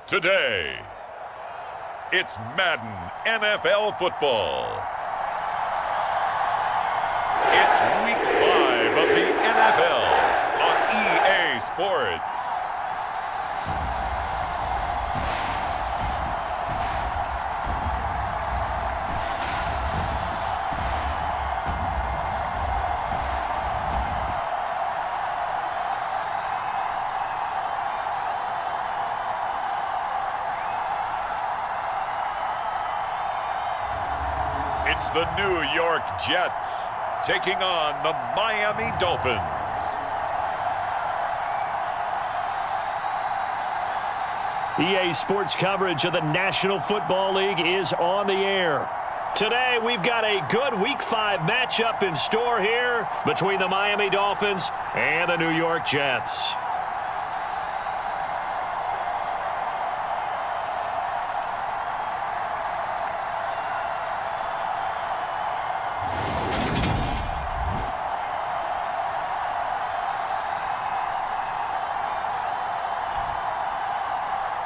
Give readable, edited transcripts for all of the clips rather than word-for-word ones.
today. It's Madden NFL football. It's Week 5 of the NFL on EA Sports. It's the New York Jets taking on the Miami Dolphins. EA Sports coverage of the National Football League is on the air. Today, we've got a good Week 5 matchup in store here between the Miami Dolphins and the New York Jets.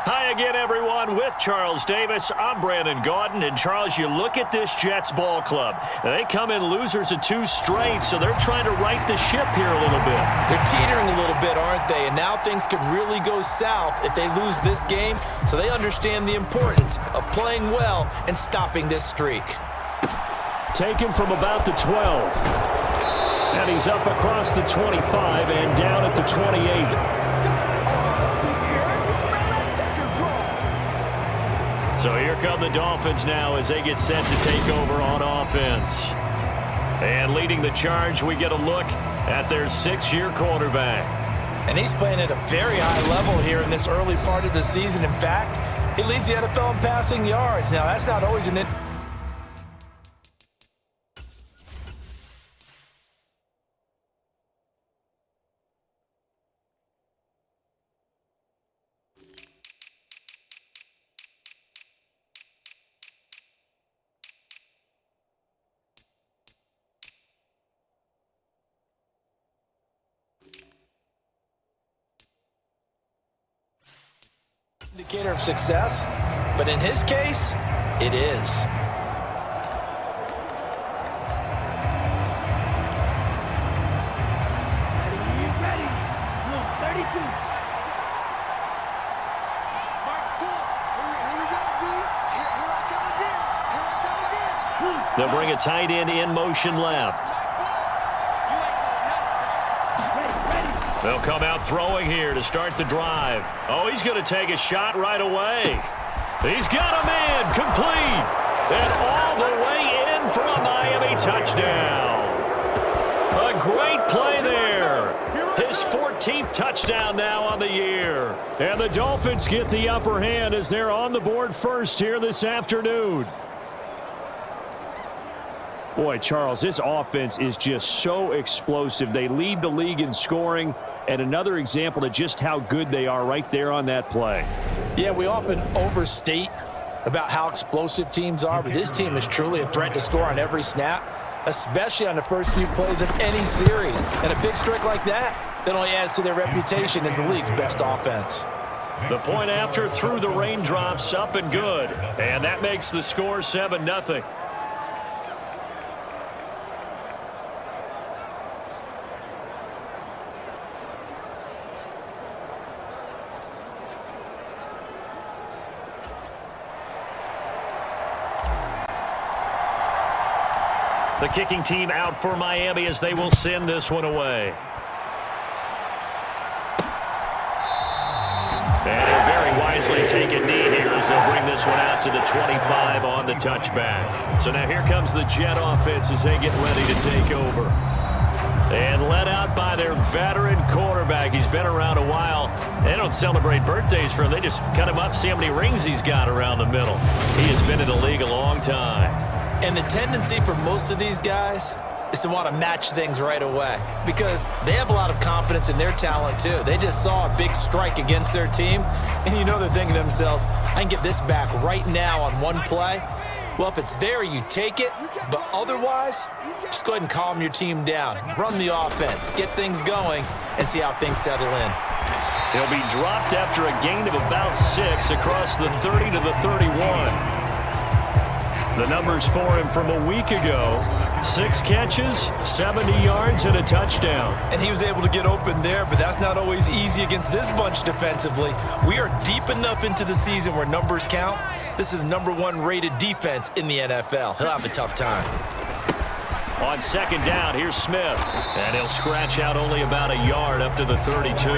Hi again, everyone. With Charles Davis, I'm Brandon Gaudin. And, Charles, you look at this Jets ball club. They come in losers of 2 straight, so they're trying to right the ship here a little bit. They're teetering a little bit, aren't they? And now things could really go south if they lose this game, so they understand the importance of playing well and stopping this streak. Taken from about the 12. And he's up across the 25 and down at the 28. So here come the Dolphins now as they get set to take over on offense. And leading the charge, we get a look at their 6-year quarterback. And he's playing at a very high level here in this early part of the season. In fact, he leads the NFL in passing yards. Now, that's not always an indicator of success, but in his case, it is. They'll bring a tight end in motion left. They'll come out throwing here to start the drive. Oh, he's going to take a shot right away. He's got him in, complete, and all the way in for a Miami touchdown. A great play there. His 14th touchdown now on the year. And the Dolphins get the upper hand as they're on the board first here this afternoon. Boy, Charles, this offense is just so explosive. They lead the league in scoring, and another example of just how good they are right there on that play. Yeah, we often overstate about how explosive teams are, but this team is truly a threat to score on every snap, especially on the first few plays of any series. And a big strike like that only adds to their reputation as the league's best offense. The point after through the raindrops, up and good. And that makes the score 7-0. The kicking team out for Miami as they will send this one away. And they'll very wisely take a knee here as they'll bring this one out to the 25 on the touchback. So now here comes the Jet offense as they get ready to take over. And led out by their veteran quarterback. He's been around a while. They don't celebrate birthdays for him. They just cut him up, see how many rings he's got around the middle. He has been in the league a long time. And the tendency for most of these guys is to want to match things right away because they have a lot of confidence in their talent too. They just saw a big strike against their team, and you know they're thinking to themselves, I can get this back right now on one play. Well, if it's there, you take it, but otherwise, just go ahead and calm your team down. Run the offense, get things going, and see how things settle in. He'll be dropped after a gain of about 6 across the 30 to the 31. The numbers for him from a week ago: 6 catches, 70 yards, and a touchdown. And he was able to get open there, but that's not always easy against this bunch defensively. We are deep enough into the season where numbers count. This is the #1 rated defense in the NFL. He'll have a tough time. On second down, here's Smith. And he'll scratch out only about a yard up to the 32.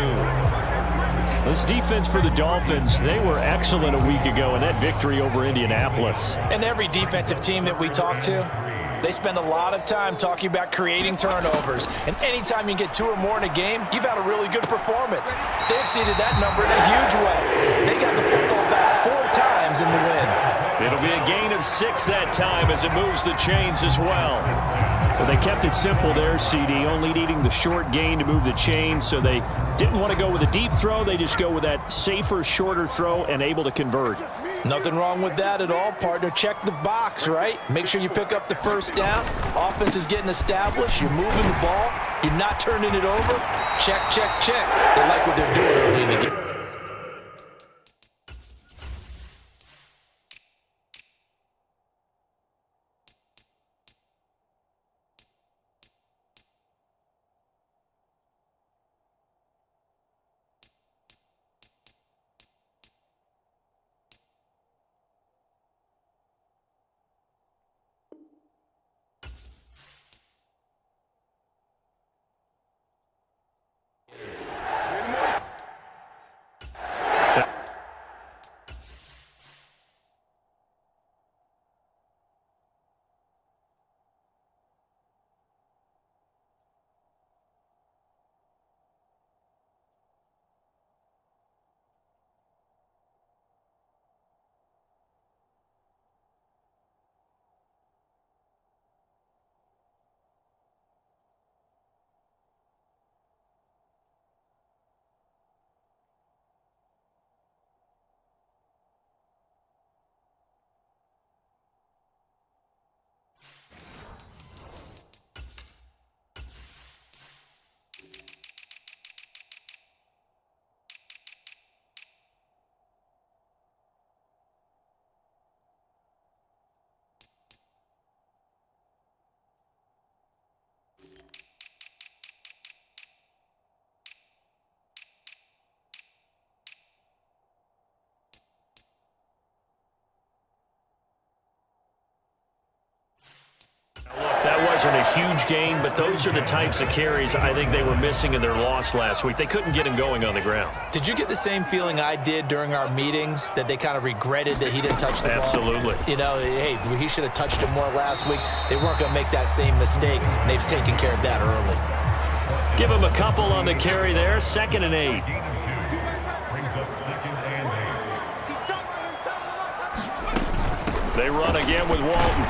This defense for the Dolphins, they were excellent a week ago in that victory over Indianapolis. And every defensive team that we talk to, they spend a lot of time talking about creating turnovers. And anytime you get 2 or more in a game, you've had a really good performance. They exceeded that number in a huge way. They got the football back 4 times in the win. It'll be a gain of 6 that time as it moves the chains as well. Well, they kept it simple there, CD, only needing the short gain to move the chains, so they didn't want to go with a deep throw. They just go with that safer, shorter throw and able to convert. Nothing wrong with that at all, partner. Check the box, right? Make sure you pick up the first down. Offense is getting established. You're moving the ball. You're not turning it over. Check, check, check. They like what they're doing early in the game. That wasn't a huge gain, but those are the types of carries I think they were missing in their loss last week. They couldn't get him going on the ground. Did you get the same feeling I did during our meetings, that they kind of regretted that he didn't touch the ball? Absolutely. You know, hey, he should have touched it more last week. They weren't going to make that same mistake, and they've taken care of that early. Give him a couple on the carry there. 2nd and 8. They run again with Walton.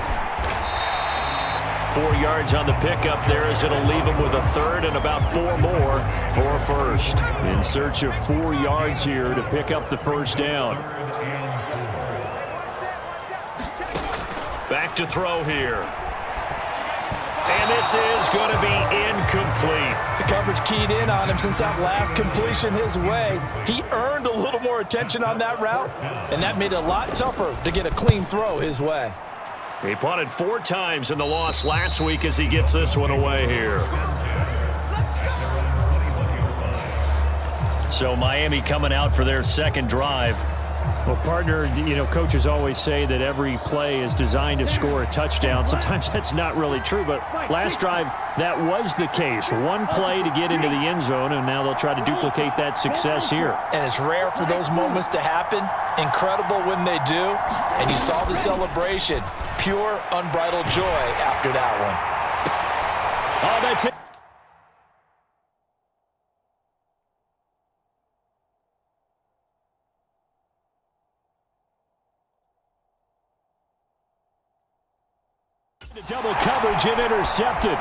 4 yards on the pickup there as it'll leave him with a 3rd and about 4 more for a first. In search of 4 yards here to pick up the first down. Back to throw here. And this is going to be incomplete. The coverage keyed in on him since that last completion his way. He earned a little more attention on that route, and that made it a lot tougher to get a clean throw his way. He punted 4 times in the loss last week as he gets this one away here. So Miami coming out for their second drive. Well, partner, you know, coaches always say that every play is designed to score a touchdown. Sometimes that's not really true, but last drive, that was the case. One play to get into the end zone, and now they'll try to duplicate that success here. And it's rare for those moments to happen. Incredible when they do. And you saw the celebration. Pure, unbridled joy after that one. Oh, that's it. Double coverage and intercepted.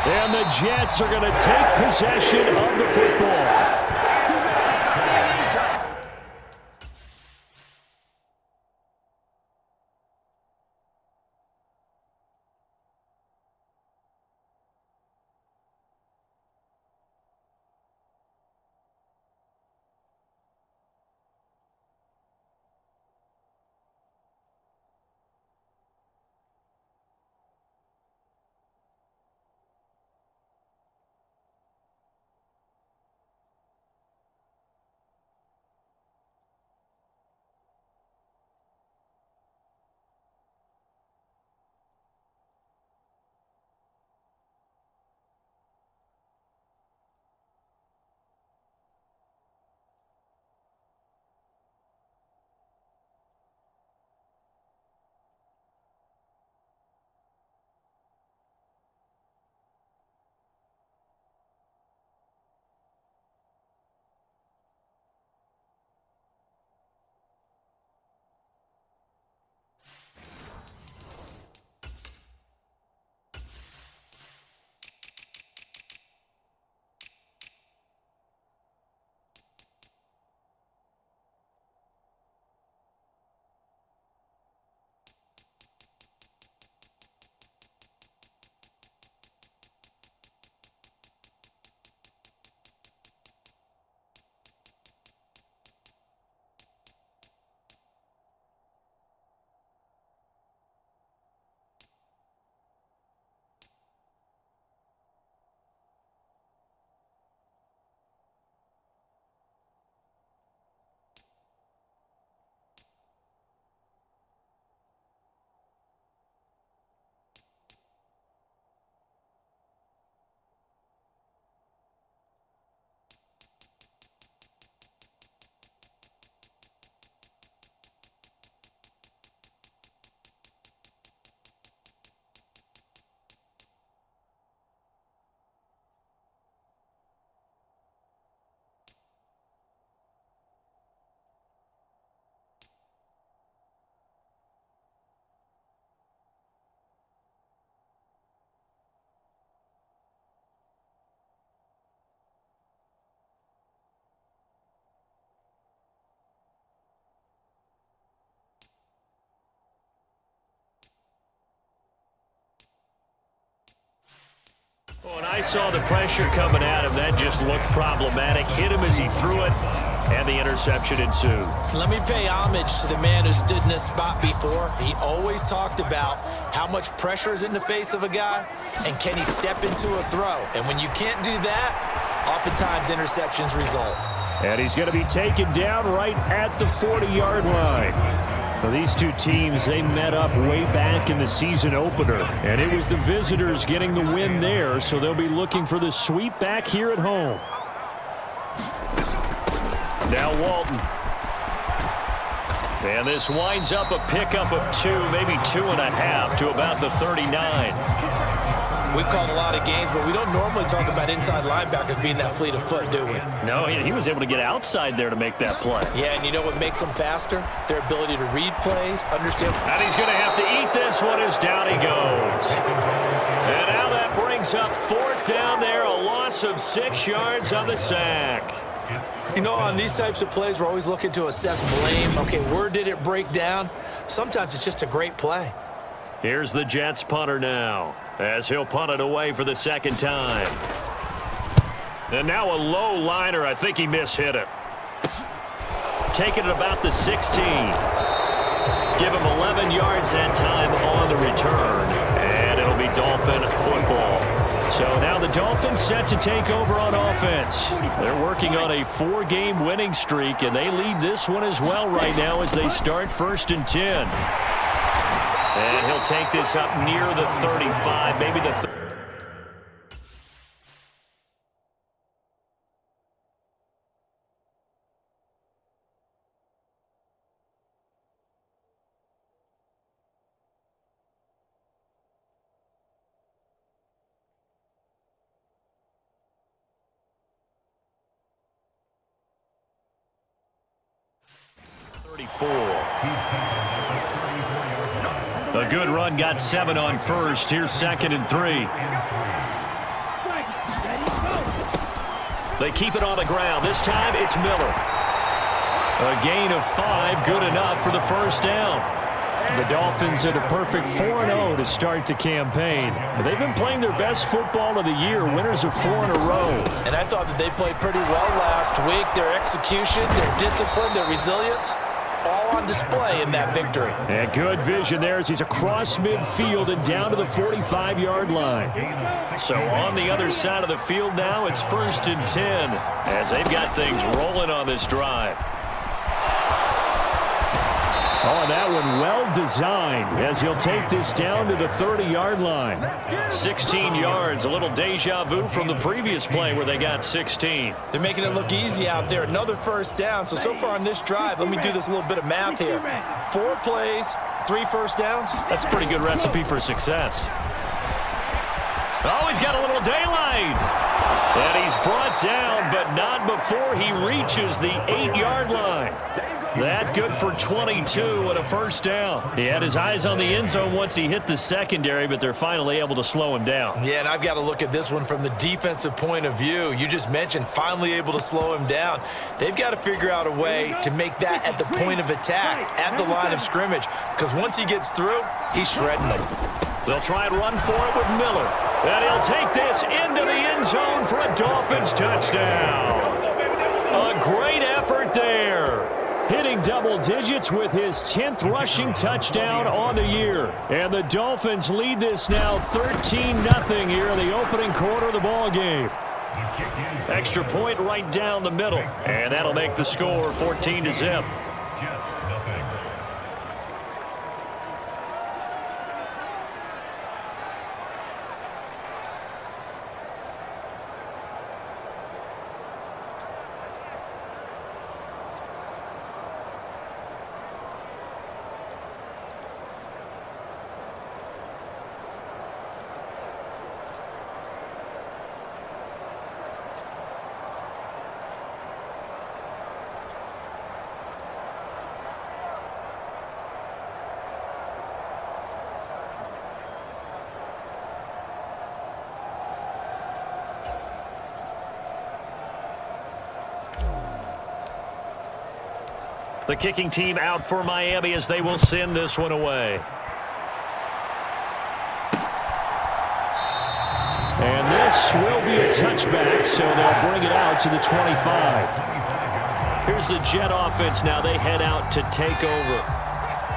And the Jets are going to take possession of the football. saw the pressure coming at him. That just looked problematic. Hit him as he threw it, and the interception ensued. Let me pay homage to the man who stood in this spot before. He always talked about how much pressure is in the face of a guy, and can he step into a throw. And when you can't do that, oftentimes interceptions result. And he's going to be taken down right at the 40-yard line. Well, these two teams, they met up way back in the season opener, and it was the visitors getting the win there, so they'll be looking for the sweep back here at home. Now Walton. And this winds up a pickup of 2, maybe 2.5 to about the 39. We've called a lot of games, but we don't normally talk about inside linebackers being that fleet of foot, do we? No, he was able to get outside there to make that play. Yeah, and you know what makes them faster? Their ability to read plays, understand. And he's going to have to eat this one as down he goes. And now that brings up 4th down there, a loss of 6 yards on the sack. You know, on these types of plays, we're always looking to assess blame. Okay, where did it break down? Sometimes it's just a great play. Here's the Jets punter now, as he'll punt it away for the 2nd time. And now a low liner. I think he mishit it. Taking it about the 16. Give him 11 yards that time on the return. And it'll be Dolphin football. So now the Dolphins set to take over on offense. They're working on a 4-game winning streak, and they lead this one as well right now as they start 1st and 10. And he'll take this up near the 35, maybe the 30. A good run, got 7 on first. Here's 2nd and 3. They keep it on the ground. This time it's Miller. A gain of 5, good enough for the 1st down. The Dolphins at a perfect 4-0 to start the campaign. They've been playing their best football of the year, winners of 4 in a row. And I thought that they played pretty well last week. Their execution, their discipline, their resilience, all on display in that victory. And good vision there as he's across midfield and down to the 45-yard line. So on the other side of the field now, it's 1st and 10 as they've got things rolling on this drive. Oh, that one well designed as he'll take this down to the 30-yard line. 16 yards, a little deja vu from the previous play where they got 16. They're making it look easy out there. Another 1st down. So far on this drive, let me do this little bit of math here. 4 plays, 3 1st downs. That's a pretty good recipe for success. Oh, he's got a little daylight. And he's brought down, but not before he reaches the 8-yard line. That good for 22 and a 1st down. He had his eyes on the end zone once he hit the secondary, but they're finally able to slow him down. Yeah, and I've got to look at this one from the defensive point of view. You just mentioned finally able to slow him down. They've got to figure out a way to make that at the point of attack, at the line of scrimmage, because once he gets through, he's shredding them. They'll try and run for it with Miller. And he'll take this into the end zone for a Dolphins touchdown. A great effort there. Hitting double digits with his 10th rushing touchdown on the year. And the Dolphins lead this now 13-0 here in the opening quarter of the ball game. Extra point right down the middle. And that'll make the score 14-0. The kicking team out for Miami as they will send this one away. And this will be a touchback, so they'll bring it out to the 25. Here's the Jet offense now. They head out to take over.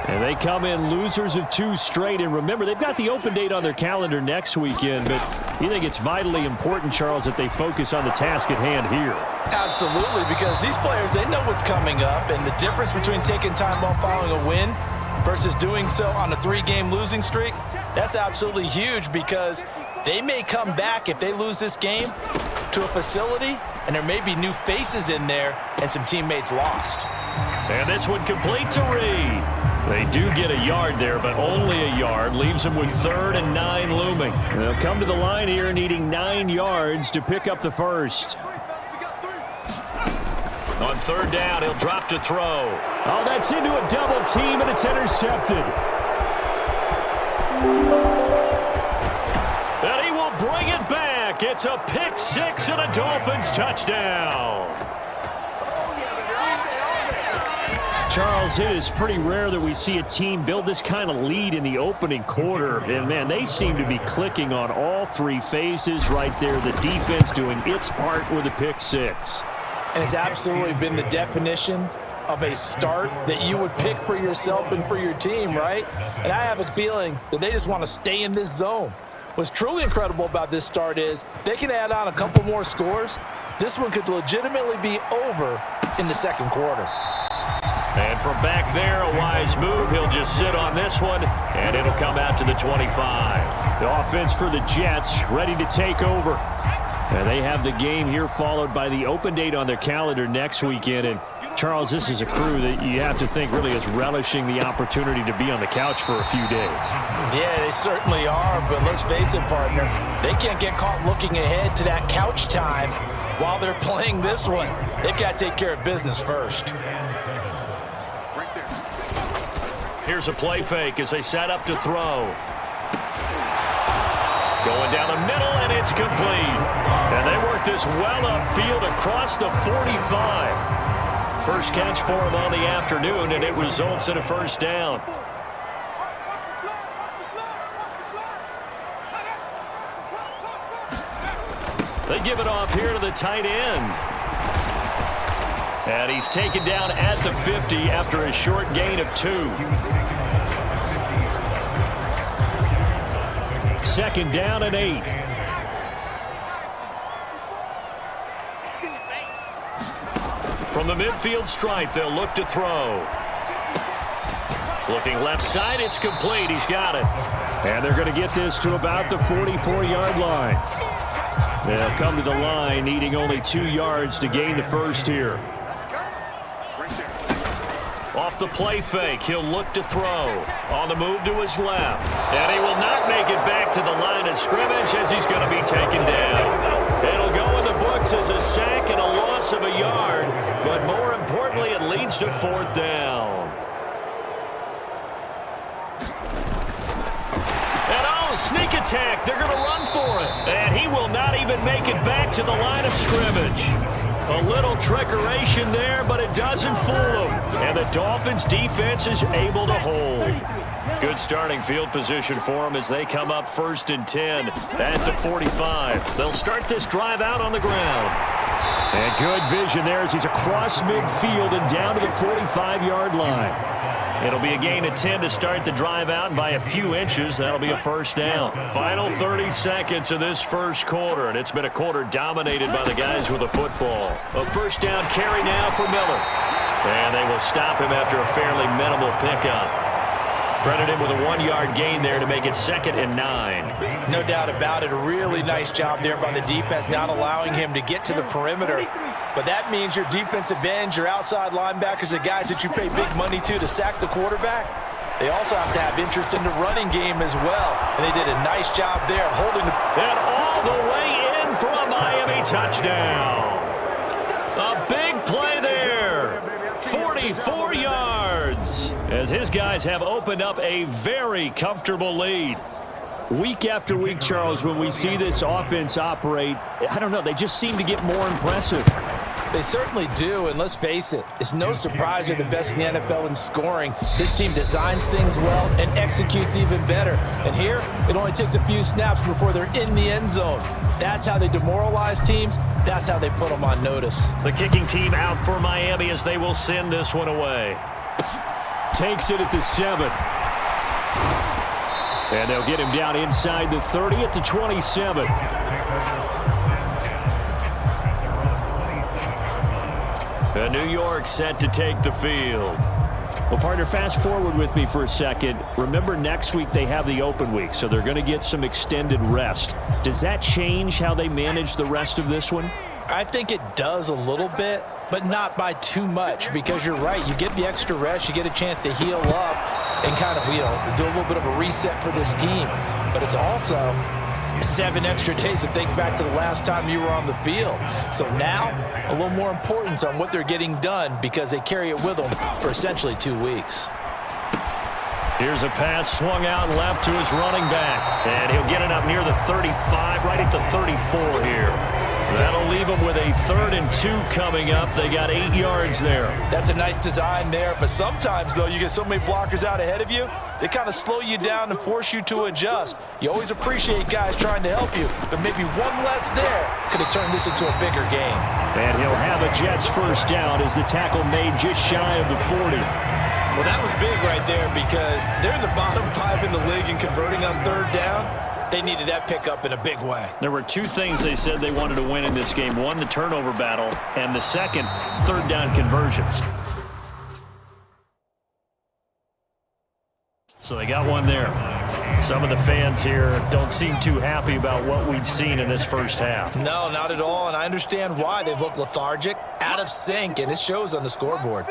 And they come in losers of 2 straight. And remember, they've got the open date on their calendar next weekend. But you think it's vitally important, Charles, that they focus on the task at hand here? Absolutely, because these players, they know what's coming up. And the difference between taking time off following a win versus doing so on a 3-game losing streak, that's absolutely huge, because they may come back if they lose this game to a facility, and there may be new faces in there and some teammates lost. And this one complete to Reed. They do get a yard there, but only a yard. Leaves them with 3rd and 9 looming. They'll come to the line here needing 9 yards to pick up the first. On 3rd down, he'll drop to throw. Oh, that's into a double team, and it's intercepted. And he will bring it back. It's a pick 6 and a Dolphins touchdown. Charles, it is pretty rare that we see a team build this kind of lead in the opening quarter. And, man, they seem to be clicking on all 3 phases right there. The defense doing its part with a pick 6. And it's absolutely been the definition of a start that you would pick for yourself and for your team, right? And I have a feeling that they just want to stay in this zone. What's truly incredible about this start is they can add on a couple more scores. This one could legitimately be over in the second quarter. And from back there, a wise move. He'll just sit on this one, and it'll come out to the 25. The offense for the Jets ready to take over. And they have the game here followed by the open date on their calendar next weekend. And, Charles, this is a crew that you have to think really is relishing the opportunity to be on the couch for a few days. Yeah, they certainly are, but let's face it, partner. They can't get caught looking ahead to that couch time while they're playing this one. They've got to take care of business first. Here's a play fake as they set up to throw. Going down the middle, and it's complete. And they work this well upfield across the 45. First catch for him on the afternoon, and it results in a first down. They give it off here to the tight end. And he's taken down at the 50 after a short gain of 2. Second down and 8. From the midfield stripe, they'll look to throw. Looking left side, it's complete. He's got it. And they're going to get this to about the 44-yard line. They'll come to the line needing only 2 yards to gain the first here. Off the play fake, he'll look to throw. On the move to his left. And he will not make it back to the line of scrimmage as he's going to be taken down. It'll go in the books as a sack and a loss of a yard. But more importantly, it leads to 4th down. And oh, sneak attack. They're going to run for it. And he will not even make it back to the line of scrimmage. A little trickeration there, but it doesn't fool them. And the Dolphins' defense is able to hold. Good starting field position for them as they come up 1st and 10 at the 45. They'll start this drive out on the ground. And good vision there as he's across midfield and down to the 45-yard line. It'll be a gain of 10 to start the drive out, and by a few inches, that'll be a first down. Final 30 seconds of this first quarter, and it's been a quarter dominated by the guys with the football. A first down carry now for Miller. And they will stop him after a fairly minimal pickup. Credit him with a 1-yard gain there to make it 2nd and 9. No doubt about it. A really nice job there by the defense, not allowing him to get to the perimeter. But that means your defensive ends, your outside linebackers, the guys that you pay big money to sack the quarterback, they also have to have interest in the running game as well. And they did a nice job there holding the... And all the way in for a Miami touchdown. A big play there. 44 yards. As his guys have opened up a very comfortable lead. Week after week, Charles, when we see this offense operate, I don't know, they just seem to get more impressive. They certainly do, and let's face it, it's no surprise they're the best in the NFL in scoring. This team designs things well and executes even better. And here, it only takes a few snaps before they're in the end zone. That's how they demoralize teams. That's how they put them on notice. The kicking team out for Miami as they will send this one away. Takes it at the 7. And they'll get him down inside the 30 at the 27. And New York set to take the field. Well, partner, fast forward with me for a second. Remember, next week they have the open week, so they're going to get some extended rest. Does that change how they manage the rest of this one? I think it does a little bit, but not by too much, because you're right. You get the extra rest. You get a chance to heal up and kind of, do a little bit of a reset for this team. But it's also 7 extra days to think back to the last time you were on the field. So now, a little more importance on what they're getting done because they carry it with them for essentially 2 weeks. Here's a pass swung out left to his running back. And he'll get it up near the 35, right at the 34 here. That'll leave them with a 3rd and 2 coming up. They got 8 yards there. That's a nice design there, but sometimes, though, you get so many blockers out ahead of you, they kind of slow you down and force you to adjust. You always appreciate guys trying to help you, but maybe one less there could have turned this into a bigger game. And he'll have a Jets first down as the tackle made just shy of the 40. Well, that was big right there because they're the bottom 5 in the league in converting on 3rd down. They needed that pickup in a big way. There were 2 things they said they wanted to win in this game. One, the turnover battle, and the second, 3rd down conversions. So they got one there. Some of the fans here don't seem too happy about what we've seen in this first half. No, not at all, and I understand why. They've looked lethargic, out of sync, and it shows on the scoreboard.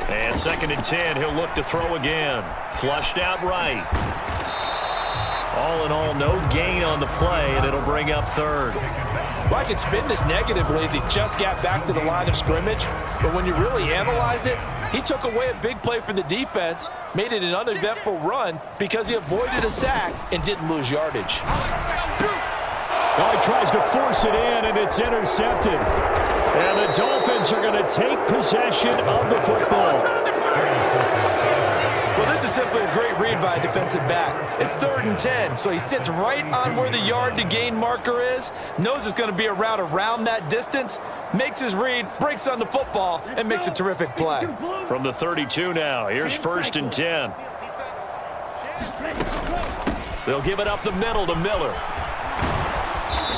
And 2nd and 10, he'll look to throw again. Flushed out right. All in all, no gain on the play, and it'll bring up 3rd. Well, I could spin this negatively as he just got back to the line of scrimmage, but when you really analyze it, he took away a big play for the defense, made it an uneventful run because he avoided a sack and didn't lose yardage. Well, he tries to force it in, and it's intercepted. And the Dolphins are going to take possession of the football. Well, this is simply a great read by a defensive back. It's 3rd and 10, so he sits right on where the yard to gain marker is, knows it's going to be a route around that distance, makes his read, breaks on the football, and makes a terrific play. From the 32 now, here's 1st and 10. They'll give it up the middle to Miller.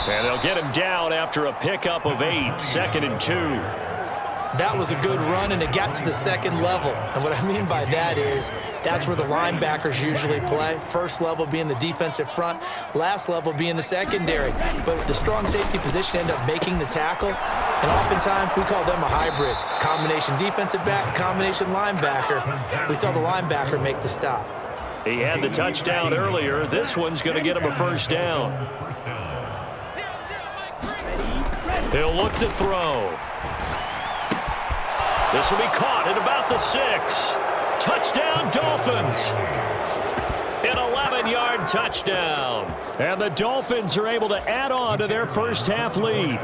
And they'll get him down after a pickup of 8, 2nd and 2. That was a good run, and it got to the 2nd level. And what I mean by that is that's where the linebackers usually play. First level being the defensive front, last level being the secondary. But the strong safety position ended up making the tackle, and oftentimes we call them a hybrid. Combination defensive back, combination linebacker. We saw the linebacker make the stop. He had the touchdown earlier. This one's going to get him a first down. He'll look to throw. This will be caught at about the 6. Touchdown, Dolphins. An 11-yard touchdown. And the Dolphins are able to add on to their first half lead.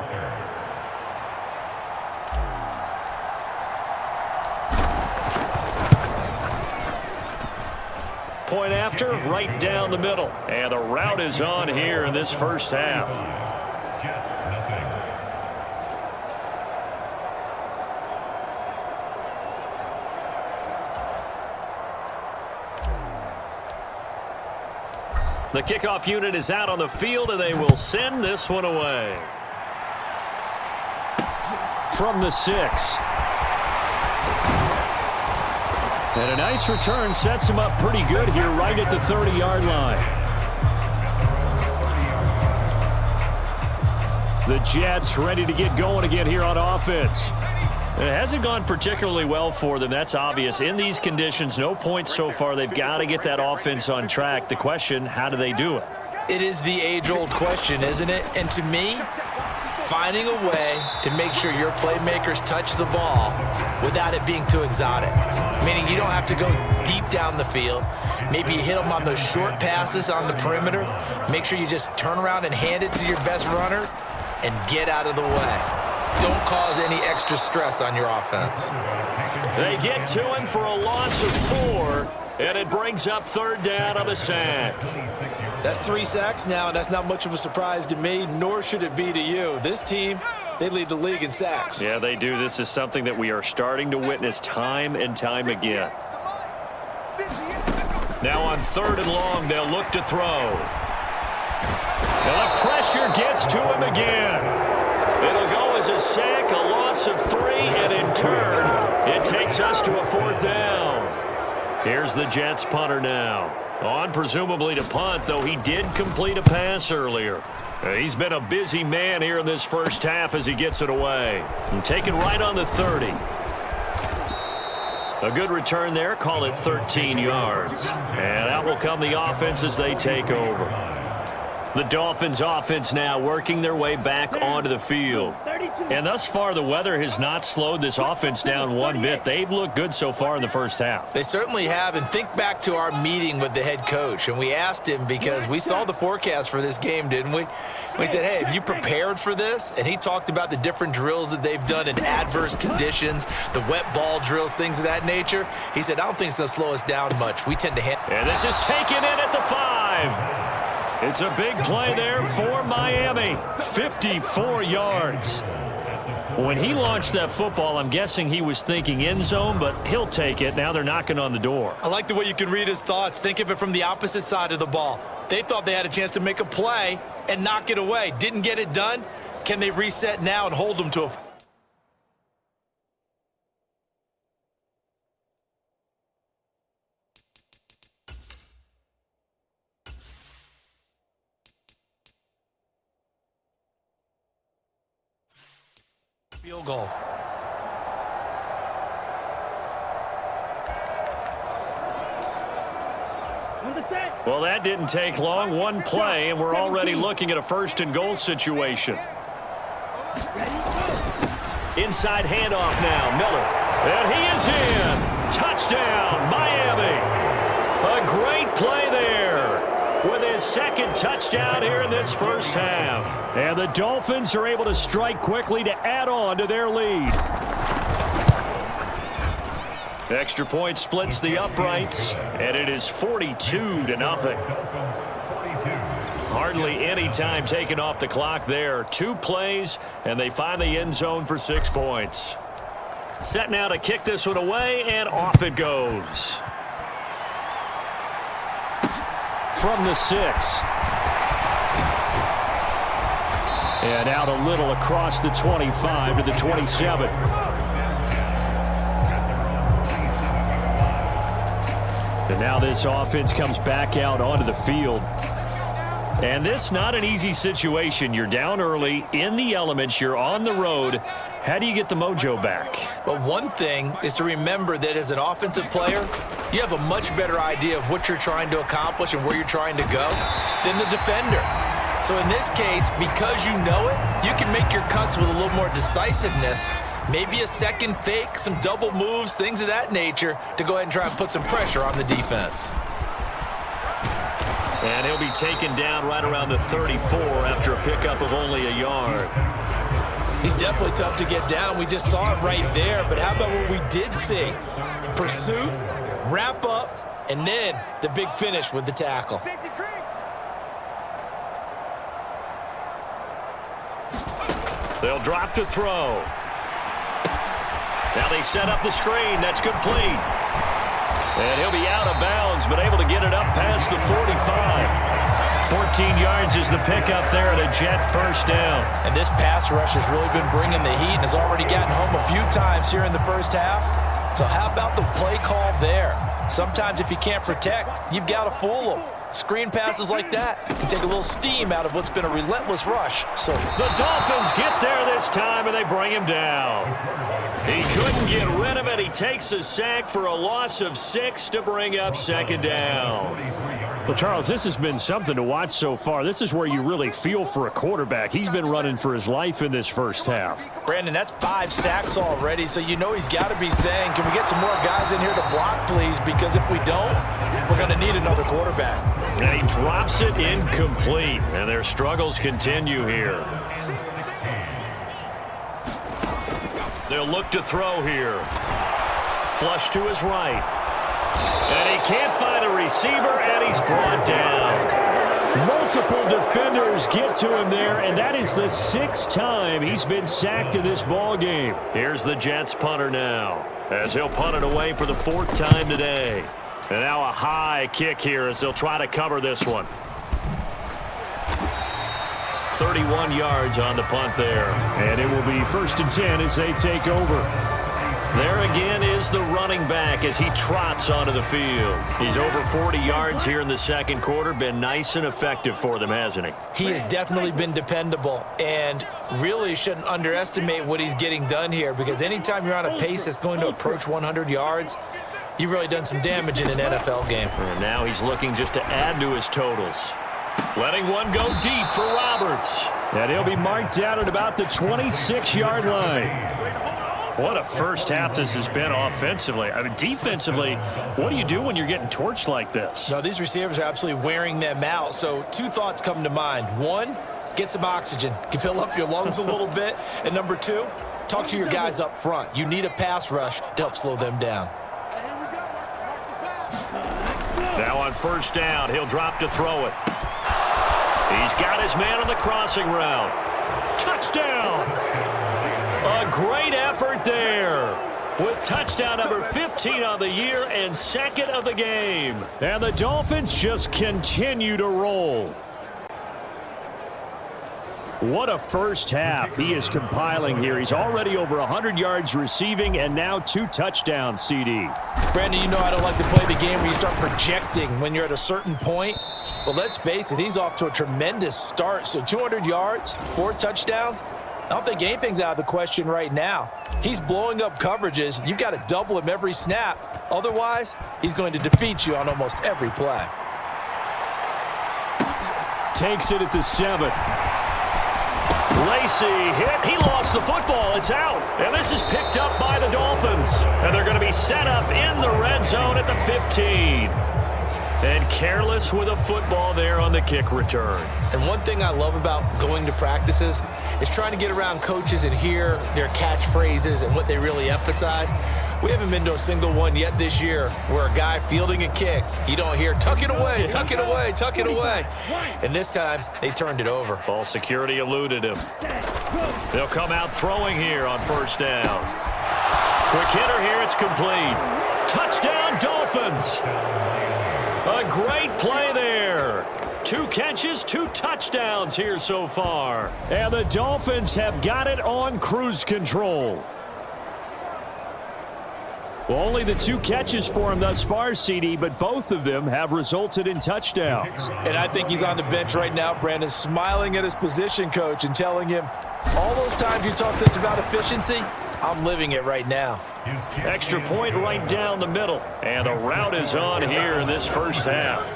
Point after, right down the middle. And the route is on here in this first half. The kickoff unit is out on the field, and they will send this one away. From the 6. And a nice return sets him up pretty good here right at the 30-yard line. The Jets ready to get going again here on offense. It hasn't gone particularly well for them. That's obvious. In these conditions, no points so far. They've got to get that offense on track. The question, how do they do it? It is the age-old question, isn't it? And to me, finding a way to make sure your playmakers touch the ball without it being too exotic. Meaning you don't have to go deep down the field. Maybe you hit them on those short passes on the perimeter. Make sure you just turn around and hand it to your best runner and get out of the way. Don't cause any extra stress on your offense. They get to him for a loss of 4, and it brings up 3rd down on a sack. That's 3 sacks now, and that's not much of a surprise to me, nor should it be to you. This team, they lead the league in sacks. Yeah, they do. This is something that we are starting to witness time and time again. Now on 3rd and long, they'll look to throw. And the pressure gets to him again. It'll go as a sack, a loss of 3, and in turn, it takes us to a 4th down. Here's the Jets punter now. On presumably to punt, though he did complete a pass earlier. He's been a busy man here in this first half as he gets it away. And taken right on the 30. A good return there, call it 13 yards. And out will come the offense as they take over. The Dolphins offense now working their way back onto the field. And thus far, the weather has not slowed this offense down one bit. They've looked good so far in the first half. They certainly have. And think back to our meeting with the head coach. And we asked him because we saw the forecast for this game, didn't we? We said, hey, have you prepared for this? And he talked about the different drills that they've done in adverse conditions, the wet ball drills, things of that nature. He said, I don't think it's going to slow us down much. We tend to hit. And this is taken in at the 5. It's a big play there for Miami. 54 yards. When he launched that football, I'm guessing he was thinking end zone, but he'll take it. Now they're knocking on the door. I like the way you can read his thoughts. Think of it from the opposite side of the ball. They thought they had a chance to make a play and knock it away. Didn't get it done. Can they reset now and hold them to a field goal? Well, that didn't take long. One play, and we're already looking at a 1st and goal situation. Inside handoff now, Miller. And he is in. Touchdown, Miami. A great play there with his 2nd touchdown here in this first half. And the Dolphins are able to strike quickly to add on to their lead. Extra point splits the uprights, and it is 42-0. Hardly any time taken off the clock there. 2 plays, and they find the end zone for 6 points. Set now to kick this one away, and off it goes. From the 6. And out a little across the 25 to the 27. And now this offense comes back out onto the field. And this not an easy situation. You're down early, in the elements, you're on the road. How do you get the mojo back? Well, one thing is to remember that as an offensive player, you have a much better idea of what you're trying to accomplish and where you're trying to go than the defender. So in this case, because you know it, you can make your cuts with a little more decisiveness. Maybe a second fake, some double moves, things of that nature to go ahead and try and put some pressure on the defense. And he'll be taken down right around the 34 after a pickup of only a yard. He's definitely tough to get down. We just saw it right there. But how about what we did see? Pursuit, wrap up, and then the big finish with the tackle. They'll drop to throw. Now they set up the screen. That's complete. And he'll be out of bounds, but able to get it up past the 45. 14 yards is the pickup there at a Jet first down. And this pass rush has really been bringing the heat and has already gotten home a few times here in the first half. So how about the play call there? Sometimes if you can't protect, you've got to fool them. Screen passes like that can take a little steam out of what's been a relentless rush. So the Dolphins get there this time, and they bring him down. He couldn't get rid of it. He takes a sack for a loss of 6 to bring up 2nd down. Well, Charles, this has been something to watch so far. This is where you really feel for a quarterback. He's been running for his life in this first half. Brandon, that's 5 sacks already, so you know he's got to be saying, can we get some more guys in here to block, please? Because if we don't, we're going to need another quarterback. And he drops it incomplete, and their struggles continue here. They'll look to throw here. Flush to his right. And he can't find a receiver, and he's brought down. Multiple defenders get to him there, and that is the 6th time he's been sacked in this ball game. Here's the Jets punter now, as he'll punt it away for the 4th time today. And now a high kick here as they'll try to cover this one. 31 yards on the punt there. And it will be 1st and 10 as they take over. There again is the running back as he trots onto the field. He's over 40 yards here in the 2nd quarter. Been nice and effective for them, hasn't he? He has definitely been dependable, and really shouldn't underestimate what he's getting done here, because anytime you're on a pace that's going to approach 100 yards, you've really done some damage in an NFL game. And now he's looking just to add to his totals. Letting one go deep for Roberts. And he'll be marked down at about the 26-yard line. What a first half this has been offensively. I mean, defensively, what do you do when you're getting torched like this? No, these receivers are absolutely wearing them out. So 2 thoughts come to mind. 1, get some oxygen. You can fill up your lungs a little bit. And number 2, talk to your guys up front. You need a pass rush to help slow them down. Now on 1st down, he'll drop to throw it. He's got his man on the crossing route. Touchdown! A great effort there with touchdown number 15 on the year and 2nd of the game. And the Dolphins just continue to roll. What a first half he is compiling here. He's already over 100 yards receiving and now 2 touchdowns, CD. Brandon, you know I don't like to play the game where you start projecting when you're at a certain point. But let's face it, he's off to a tremendous start. So 200 yards, 4 touchdowns. I don't think anything's out of the question right now. He's blowing up coverages. You've got to double him every snap. Otherwise, he's going to defeat you on almost every play. Takes it at the 7. Lacey hit. He lost the football. It's out. And this is picked up by the Dolphins. And they're going to be set up in the red zone at the 15. And careless with a football there on the kick return. And one thing I love about going to practices is trying to get around coaches and hear their catchphrases and what they really emphasize. We haven't been to a single one yet this year where a guy fielding a kick, you don't hear, tuck it away, tuck it away, tuck it away. And this time, they turned it over. Ball security eluded him. They'll come out throwing here on 1st down. Quick hitter here, it's complete. Touchdown, Dolphins. A great play there. 2 catches, 2 touchdowns here so far. And the Dolphins have got it on cruise control. Well, only the 2 catches for him thus far, CD, but both of them have resulted in touchdowns. And I think he's on the bench right now, Brandon, smiling at his position coach and telling him, all those times you talked this about efficiency, I'm living it right now. Extra point right down the middle. And the route is on here in this first half.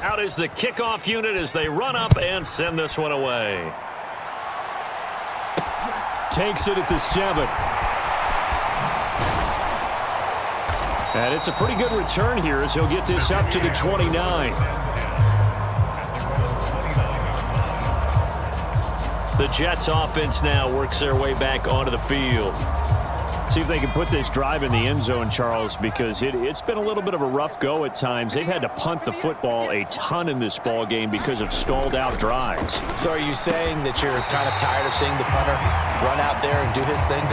Out is the kickoff unit as they run up and send this one away. Takes it at the 7. And it's a pretty good return here as he'll get this up to the 29. The Jets offense now works their way back onto the field. See if they can put this drive in the end zone, Charles, because it's been a little bit of a rough go at times. They've had to punt the football a ton in this ball game because of stalled out drives. So are you saying that you're kind of tired of seeing the punter run out there and do his thing?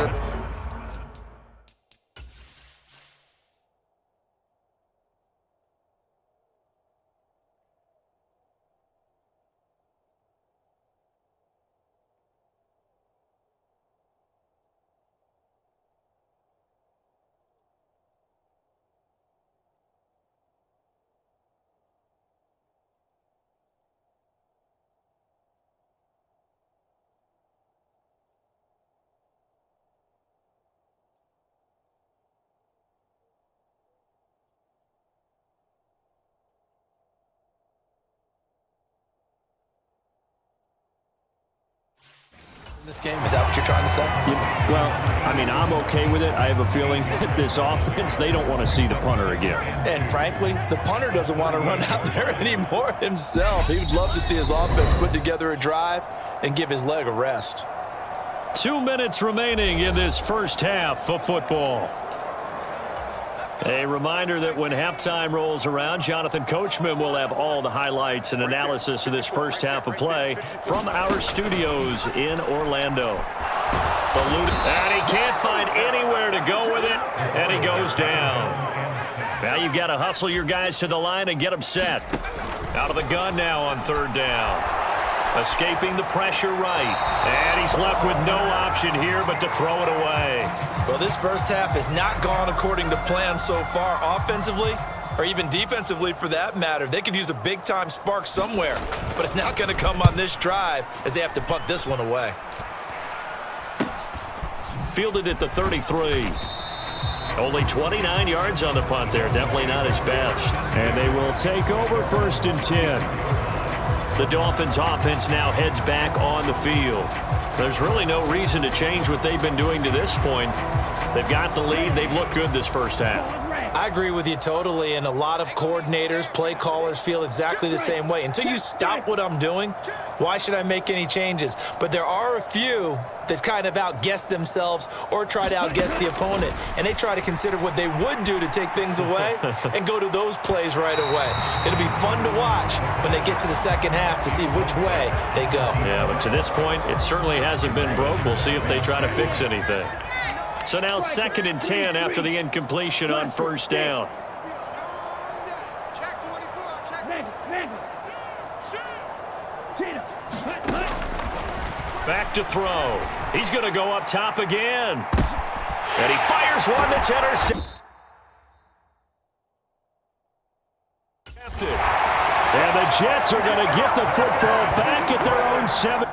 This game, is that what you're trying to say? Yeah, well, I mean, I'm okay with it. I have a feeling that this offense, they don't want to see the punter again. And frankly, the punter doesn't want to run out there anymore himself. He would love to see his offense put together a drive and give his leg a rest. 2 minutes remaining in this first half of football. A reminder that when halftime rolls around, Jonathan Coachman will have all the highlights and analysis of this first half of play from our studios in Orlando. And he can't find anywhere to go with it, and he goes down. Now you've got to hustle your guys to the line and get them set. Out of the gun now on third down. Escaping the pressure right. And he's left with no option here but to throw it away. Well, this first half has not gone according to plan so far offensively, or even defensively for that matter. They could use a big-time spark somewhere, but it's not going to come on this drive as they have to punt this one away. Fielded at the 33. Only 29 yards on the punt there. Definitely not his best. And they will take over 1st and 10. The Dolphins offense now heads back on the field. There's really no reason to change what they've been doing to this point. They've got the lead. They've looked good this first half. I agree with you totally, and a lot of coordinators, play callers feel exactly the same way. Until you stop what I'm doing, why should I make any changes? But there are a few that kind of outguess themselves or try to outguess the opponent, and they try to consider what they would do to take things away and go to those plays right away. It'll be fun to watch when they get to the second half to see which way they go. Yeah, but to this point, it certainly hasn't been broke. We'll see if they try to fix anything. So now 2nd and 10 after the incompletion on first down. Back to throw. He's going to go up top again. And he fires one that's intercepted. And the Jets are going to get the football back at their own 7.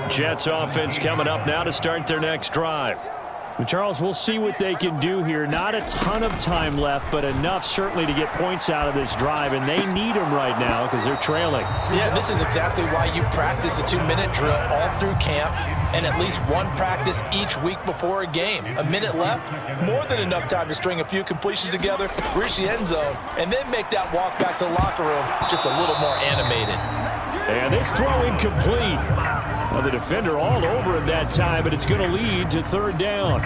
Jets offense coming up now to start their next drive. Well, Charles, we'll see what they can do here. Not a ton of time left, but enough certainly to get points out of this drive, and they need them right now because they're trailing. Yeah, this is exactly why you practice a 2-minute drill all through camp and at least one practice each week before a game. A minute left, more than enough time to string a few completions together, reach the end zone, and then make that walk back to the locker room just a little more animated. And this throw incomplete. Well, the defender all over him that time, but it's going to lead to third down.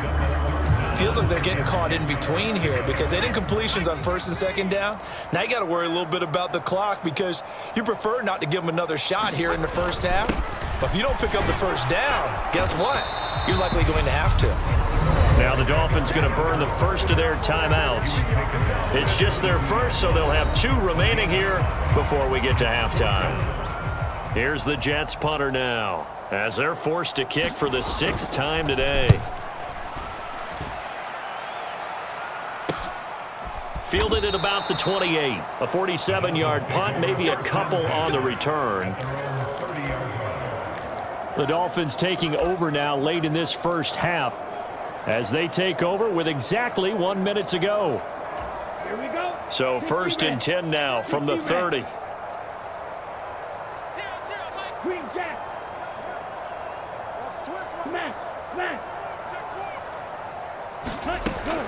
Feels like they're getting caught in between here because they didn't completions on first and second down. Now you got to worry a little bit about the clock because you prefer not to give them another shot here in the first half. But if you don't pick up the first down, guess what? You're likely going to have to. Now the Dolphins going to burn the first of their timeouts. It's just their first, so they'll have 2 remaining here before we get to halftime. Here's the Jets punter now as they're forced to kick for the 6th time today. Fielded at about the 28. A 47-yard punt, maybe a couple on the return. The Dolphins taking over now late in this first half as they take over with exactly 1 minute to go. Here we go. So 1st and 10 now from the 30. Queen Jack. Come on.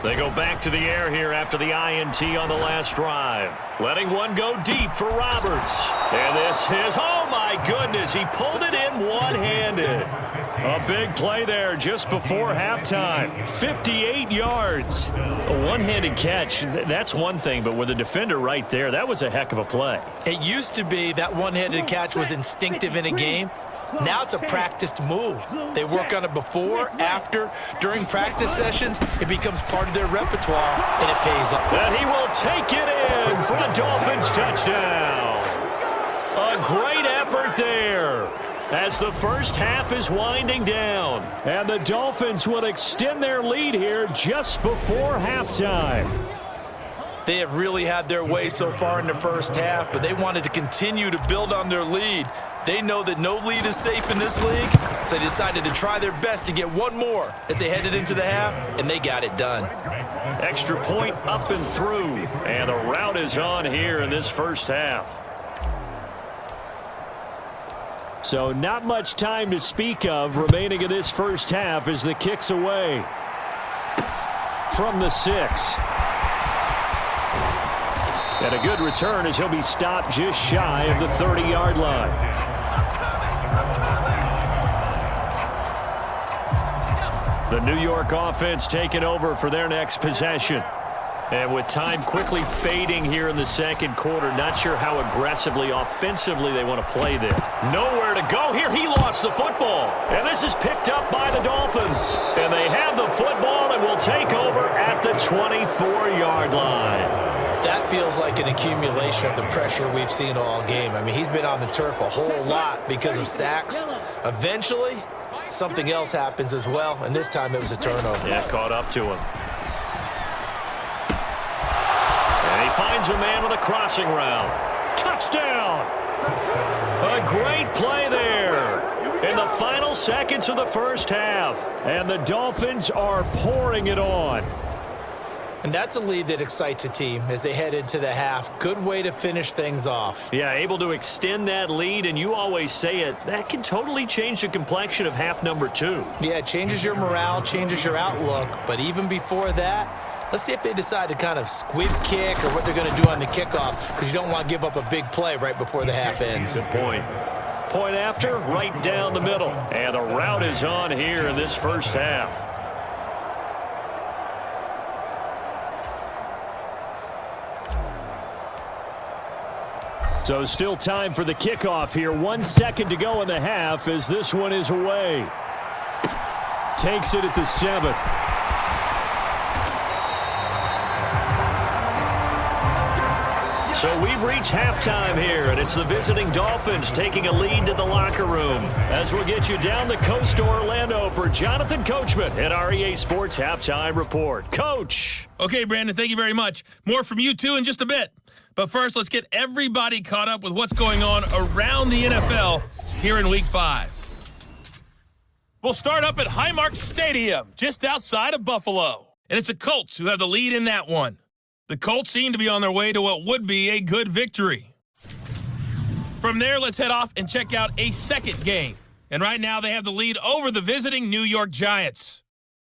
They go back to the air here after the INT on the last drive. Letting one go deep for Roberts. And this is, oh my goodness, he pulled it in one-handed. A big play there just before halftime. 58 yards. A one-handed catch, that's one thing, but with a defender right there, that was a heck of a play. It used to be that one-handed catch was instinctive in a game. Now it's a practiced move. They work on it before, after, during practice sessions. It becomes part of their repertoire, and it pays off. And he will take it in for a Dolphins touchdown. A great effort there as the first half is winding down. And the Dolphins will extend their lead here just before halftime. They have really had their way so far in the first half, but they wanted to continue to build on their lead. They know that no lead is safe in this league, so they decided to try their best to get one more as they headed into the half, and they got it done. Extra point up and through, and the route is on here in this first half. So not much time to speak of remaining in this first half as the kick's away from the 6. And a good return as he'll be stopped just shy of the 30-yard line. The New York offense taking over for their next possession. And with time quickly fading here in the second quarter, not sure how aggressively, offensively they want to play this. Nowhere to go here. He lost the football. And this is picked up by the Dolphins. And they have the football and will take over at the 24-yard line. That feels like an accumulation of the pressure we've seen all game. I mean, he's been on the turf a whole lot because of sacks. Eventually, something else happens as well, and this time it was a turnover. Yeah, caught up to him. And he finds a man on a crossing route. Touchdown! A great play there in the final seconds of the first half. And the Dolphins are pouring it on. And that's a lead that excites a team as they head into the half. Good way to finish things off. Yeah, able to extend that lead, and you always say it, that can totally change the complexion of half number 2. Yeah, it changes your morale, changes your outlook. But even before that, let's see if they decide to kind of squib kick or what they're going to do on the kickoff, because you don't want to give up a big play right before the half ends. Good point. Point after, right down the middle. And the route is on here in this first half. So still time for the kickoff here. 1 second to go in the half as this one is away. Takes it at the 7. So we've reached halftime here, and it's the visiting Dolphins taking a lead to the locker room. As we'll get you down the coast to Orlando for Jonathan Coachman at our EA Sports Halftime Report. Coach. Okay, Brandon, thank you very much. More from you, too, in just a bit. But first, let's get everybody caught up with what's going on around the NFL here in Week 5. We'll start up at Highmark Stadium, just outside of Buffalo. And it's the Colts who have the lead in that one. The Colts seem to be on their way to what would be a good victory. From there, let's head off and check out a second game. And right now, they have the lead over the visiting New York Giants.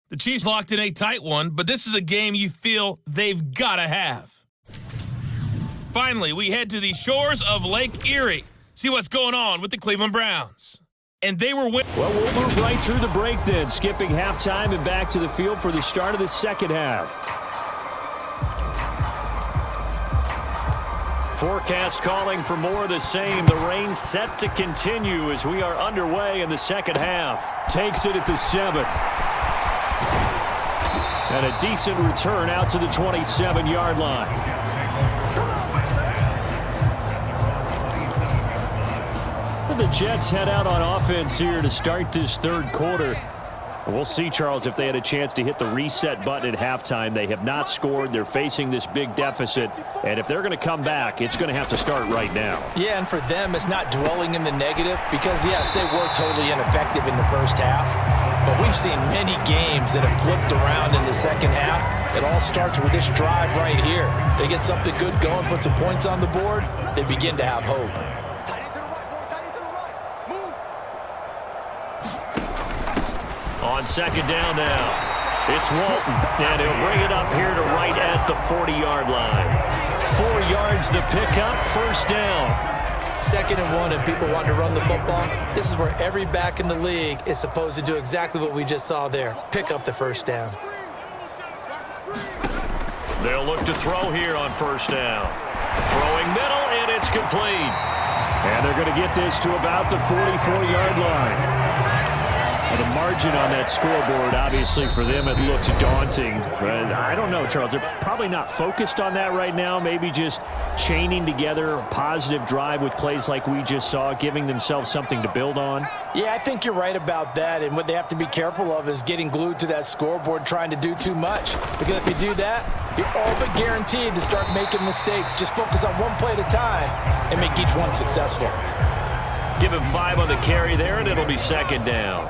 The Chiefs locked in a tight one, but this is a game you feel they've got to have. Finally, we head to the shores of Lake Erie. See what's going on with the Cleveland Browns. And they were Well, we'll move right through the break then, skipping halftime and back to the field for the start of the second half. Forecast calling for more of the same. The rain set to continue as we are underway in the second half. Takes it at the 7. And a decent return out to the 27-yard line. The Jets head out on offense here to start this third quarter. We'll see, Charles, if they had a chance to hit the reset button at halftime. They have not scored. They're facing this big deficit. And if they're going to come back, it's going to have to start right now. Yeah, and for them, it's not dwelling in the negative because, yes, they were totally ineffective in the first half. But we've seen many games that have flipped around in the second half. It all starts with this drive right here. They get something good going, put some points on the board, they begin to have hope. On second down now, it's Walton, and he'll bring it up here to right at the 40-yard line. 4 yards the pickup, first down. 2nd and 1, and people want to run the football. This is where every back in the league is supposed to do exactly what we just saw there. Pick up the first down. They'll look to throw here on first down. Throwing middle, and it's complete. And they're going to get this to about the 44-yard line. The margin on that scoreboard, obviously, for them, it looks daunting. But I don't know, Charles. They're probably not focused on that right now. Maybe just chaining together a positive drive with plays like we just saw, giving themselves something to build on. Yeah, I think you're right about that. And what they have to be careful of is getting glued to that scoreboard trying to do too much. Because if you do that, you're all but guaranteed to start making mistakes. Just focus on one play at a time and make each one successful. Give him 5 on the carry there, and it'll be second down.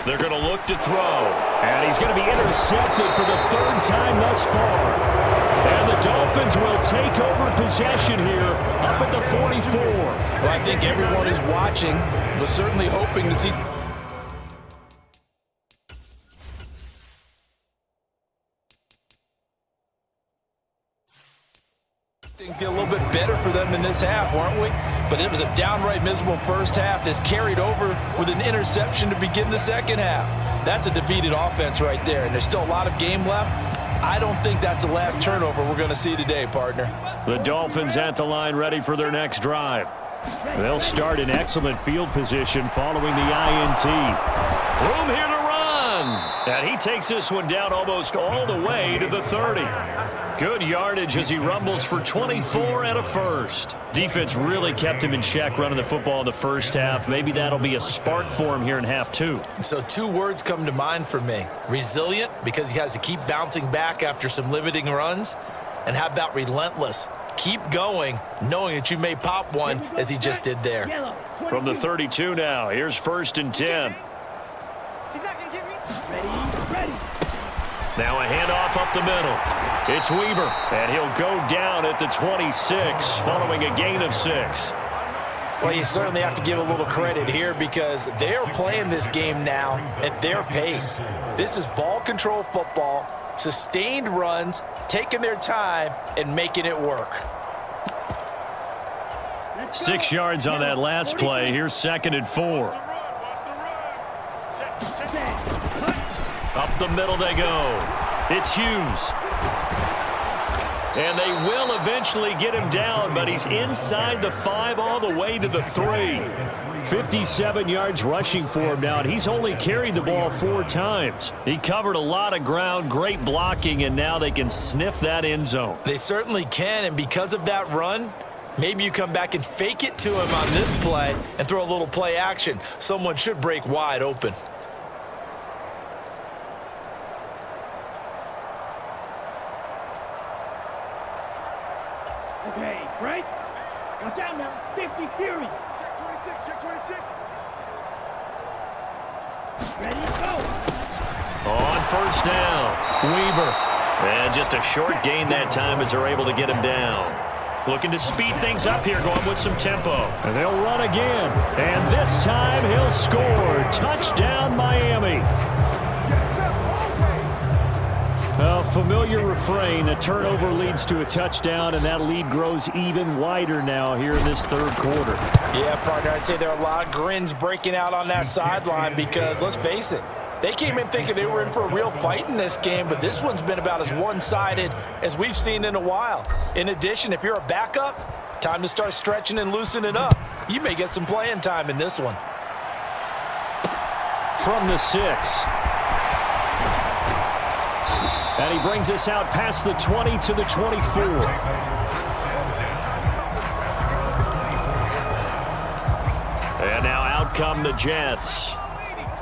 They're going to look to throw. And he's going to be intercepted for the 3rd time thus far. And the Dolphins will take over possession here up at the 44. Well, I think everyone who's watching was certainly hoping to see things get a little bit better for them in this half, weren't we? But it was a downright miserable first half that's carried over with an interception to begin the second half. That's a defeated offense right there, and there's still a lot of game left. I don't think that's the last turnover we're going to see today, partner. The Dolphins at the line ready for their next drive. They'll start in excellent field position following the INT. Room here to run. And he takes this one down almost all the way to the 30. Good yardage as he rumbles for 24 and a first. Defense really kept him in check running the football in the first half. Maybe that'll be a spark for him here in half 2. So 2 words come to mind for me. Resilient, because he has to keep bouncing back after some limiting runs. And how about relentless? Keep going, knowing that you may pop one as he just did there. From the 32 now, here's 1st and 10. Now a handoff up the middle. It's Weaver, and he'll go down at the 26 following a gain of 6. Well, you certainly have to give a little credit here because they're playing this game now at their pace. This is ball control football, sustained runs, taking their time, and making it work. 6 yards on that last play. Here's 2nd and 4. Up the middle they go. It's Hughes. And they will eventually get him down, but he's inside the 5 all the way to the 3. 57 yards rushing for him now, and he's only carried the ball 4 times. He covered a lot of ground, great blocking, and now they can sniff that end zone. They certainly can, and because of that run, maybe you come back and fake it to him on this play and throw a little play action. Someone should break wide open. Ready, go. On first down, Weaver. And just a short gain that time as they're able to get him down. Looking to speed things up here, going with some tempo. And they'll run again. And this time he'll score. Touchdown, Miami. A familiar refrain. A turnover leads to a touchdown, and that lead grows even wider now here in this third quarter. Yeah, partner, I'd say there are a lot of grins breaking out on that sideline because, let's face it, they came in thinking they were in for a real fight in this game, but this one's been about as one-sided as we've seen in a while. In addition, if you're a backup, time to start stretching and loosening up. You may get some playing time in this one. From the 6. And he brings us out past the 20 to the 24. And now out come the Jets.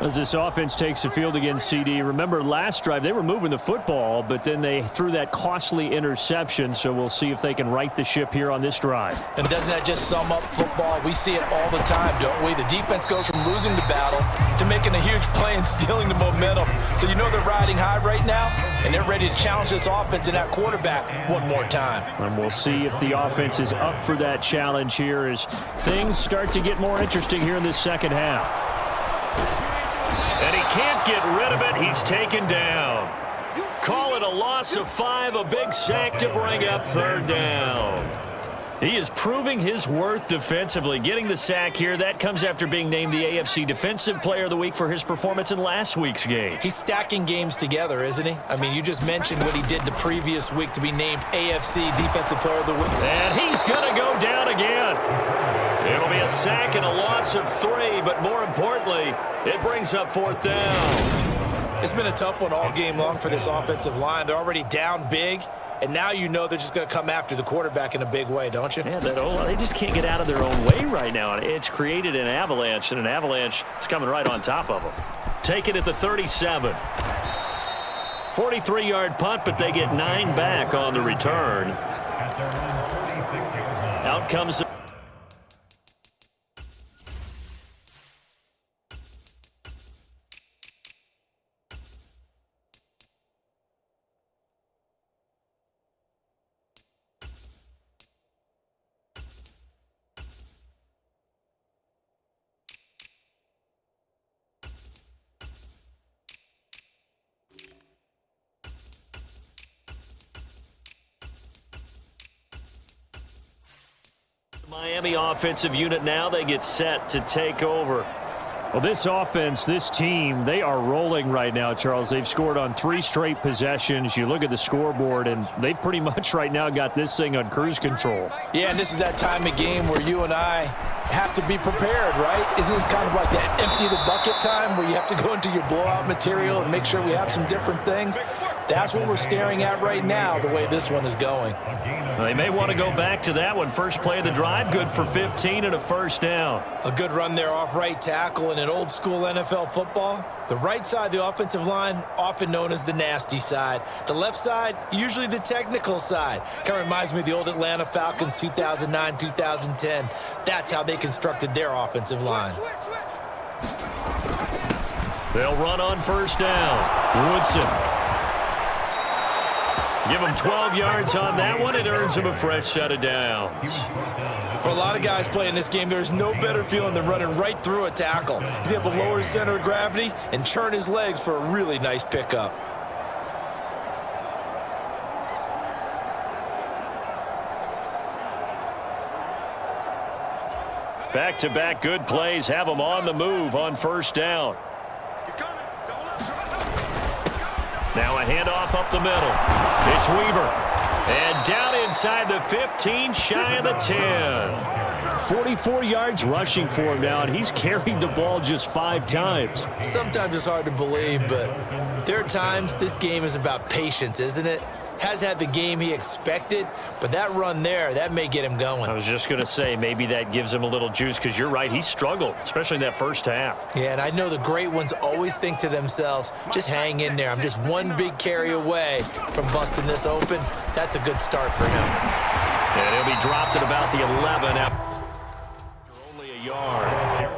As this offense takes the field against CD, remember last drive they were moving the football, but then they threw that costly interception, so we'll see if they can right the ship here on this drive. And doesn't that just sum up football? We see it all the time, don't we? The defense goes from losing the battle to making a huge play and stealing the momentum. So you know they're riding high right now, and they're ready to challenge this offense and that quarterback one more time. And we'll see if the offense is up for that challenge here as things start to get more interesting here in this second half. And he can't get rid of it. He's taken down. Call it a loss of 5, a big sack to bring up third down. He is proving his worth defensively. Getting the sack here, that comes after being named the AFC Defensive Player of the Week for his performance in last week's game. He's stacking games together, isn't he? I mean, you just mentioned what he did the previous week to be named AFC Defensive Player of the Week. And he's going to go down again. It'll be a sack and a loss of 3, but more importantly, it brings up fourth down. It's been a tough one all game long for this offensive line. They're already down big, and now you know they're just going to come after the quarterback in a big way, don't you? Yeah, they just can't get out of their own way right now. It's created an avalanche, and an avalanche is coming right on top of them. Take it at the 37. 43-yard punt, but they get 9 back on the return. Out comes Miami offensive unit now. They get set to take over. Well, this offense, this team, they are rolling right now, Charles. They've scored on 3 straight possessions. You look at the scoreboard, and they pretty much right now got this thing on cruise control. Yeah, and this is that time of game where you and I have to be prepared, right? Isn't this kind of like that empty the bucket time where you have to go into your blowout material and make sure we have some different things? That's what we're staring at right now, the way this one is going. They may want to go back to that one. First play of the drive, good for 15 and a first down. A good run there off right tackle in an old school NFL football. The right side of the offensive line, often known as the nasty side. The left side, usually the technical side. Kind of reminds me of the old Atlanta Falcons 2009, 2010. That's how they constructed their offensive line. They'll run on first down. Woodson. Give him 12 yards on that one. It earns him a fresh set of downs. For a lot of guys playing this game, there's no better feeling than running right through a tackle. He's able to lower his center of gravity and churn his legs for a really nice pickup. Back-to-back good plays have him on the move on first down. Now a handoff up the middle. It's Weaver. And down inside the 15, shy of the 10. 44 yards rushing for him now, and he's carried the ball just 5 times. Sometimes it's hard to believe, but there are times this game is about patience, isn't it? Has had the game he expected, but that run there, that may get him going. I was just going to say, maybe that gives him a little juice, because you're right, he struggled, especially in that first half. Yeah, and I know the great ones always think to themselves, just hang in there. I'm just one big carry away from busting this open. That's a good start for him. And he'll be dropped at about the 11 after only a yard.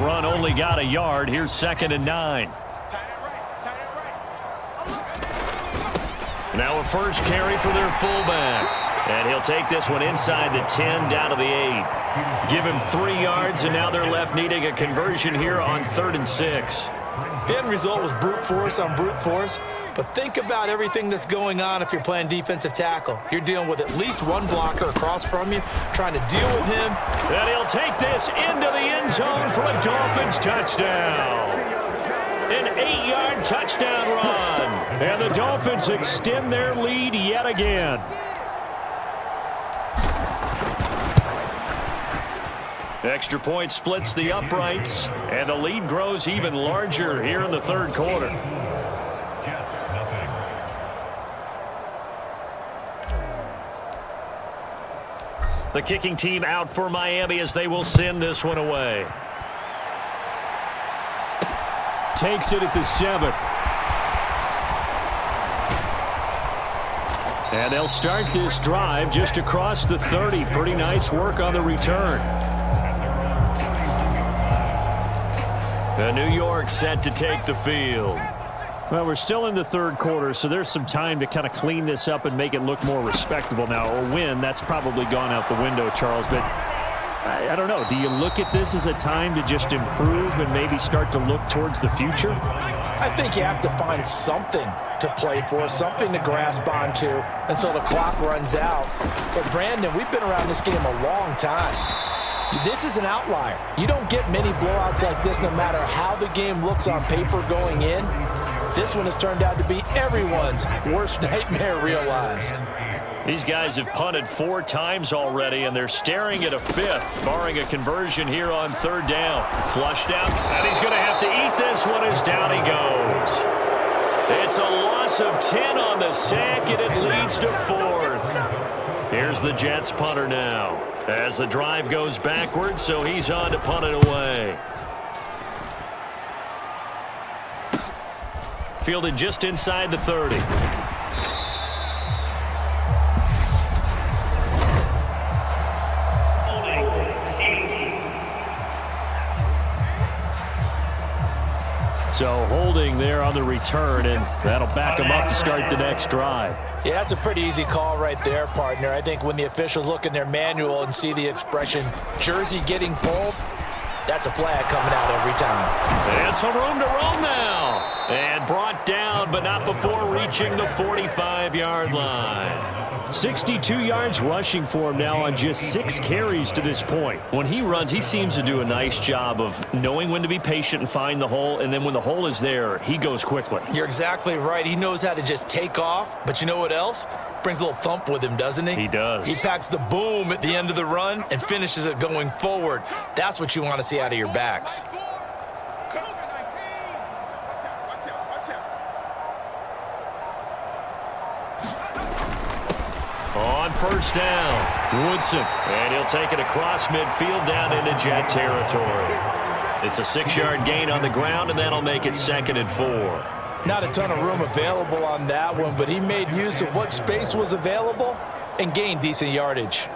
run only got a yard. Here's 2nd and 9. Now a first carry for their fullback. And he'll take this one inside the 10 down to the 8. Give him 3 yards, and now they're left needing a conversion here on 3rd and 6. The end result was brute force on brute force, but think about everything that's going on if you're playing defensive tackle. You're dealing with at least one blocker across from you, trying to deal with him. And he'll take this into the end zone for a Dolphins touchdown. An 8-yard touchdown run. And the Dolphins extend their lead yet again. Extra point splits the uprights, and the lead grows even larger here in the 3rd quarter. The kicking team out for Miami as they will send this one away. Takes it at the 7. And they'll start this drive just across the 30. Pretty nice work on the return. New York set to take the field. Well, we're still in the 3rd quarter, so there's some time to kind of clean this up and make it look more respectable. Now, a win, that's probably gone out the window, Charles, but I don't know. Do you look at this as a time to just improve and maybe start to look towards the future? I think you have to find something to play for, something to grasp onto until the clock runs out. But, Brandon, we've been around this game a long time. This is an outlier. You don't get many blowouts like this no matter how the game looks on paper going in. This one has turned out to be everyone's worst nightmare realized. These guys have punted 4 times already, and they're staring at a 5th, barring a conversion here on 3rd down. Flushed out, and he's going to have to eat this one as down he goes. It's a loss of 10 on the sack, and it leads to 4th. Here's the Jets punter now. As the drive goes backwards, so he's on to punt it away. Fielded just inside the 30. So holding there on the return, and that'll back him up to start the next drive. Yeah, that's a pretty easy call right there, partner. I think when the officials look in their manual and see the expression jersey getting pulled, that's a flag coming out every time. And some room to roam now. And brought down, but not before reaching the 45-yard line. 62 yards rushing for him now on just 6 carries to this point. When he runs, he seems to do a nice job of knowing when to be patient and find the hole, and then when the hole is there, he goes quickly. You're exactly right. He knows how to just take off, but you know what else? Brings a little thump with him, doesn't he? He does. He packs the boom at the end of the run and finishes it going forward. That's what you want to see out of your backs. On 1st down, Woodson, and he'll take it across midfield down into Jet territory. It's a 6-yard gain on the ground, and that'll make it 2nd and 4. Not a ton of room available on that one, but he made use of what space was available and gained decent yardage.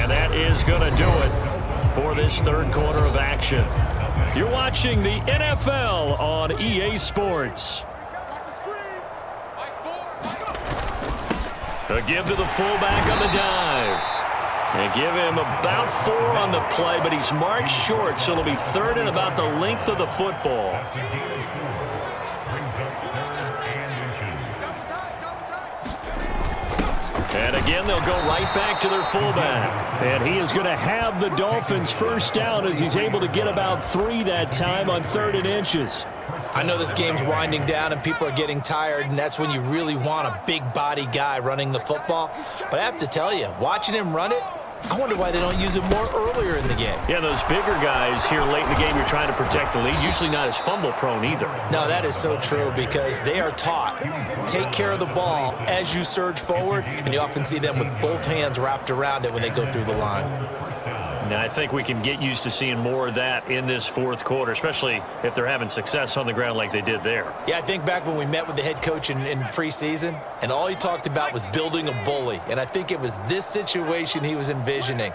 And that is going to do it for this 3rd quarter of action. You're watching the NFL on EA Sports. A give to the fullback on the dive. And give him about 4 on the play, but he's marked short, so it'll be 3rd and about the length of the football. And again, they'll go right back to their fullback. And he is going to have the Dolphins' 1st down as he's able to get about 3 that time on 3rd and inches. I know this game's winding down and people are getting tired, and that's when you really want a big body guy running the football. But I have to tell you, watching him run it, I wonder why they don't use him more earlier in the game. Yeah, those bigger guys here late in the game, you're trying to protect the lead, usually not as fumble prone either. No, that is so true because they are taught, take care of the ball as you surge forward, and you often see them with both hands wrapped around it when they go through the line. Now, I think we can get used to seeing more of that in this fourth quarter, especially if they're having success on the ground like they did there. Yeah, I think back when we met with the head coach in preseason, and all he talked about was building a bully. And I think it was this situation he was envisioning.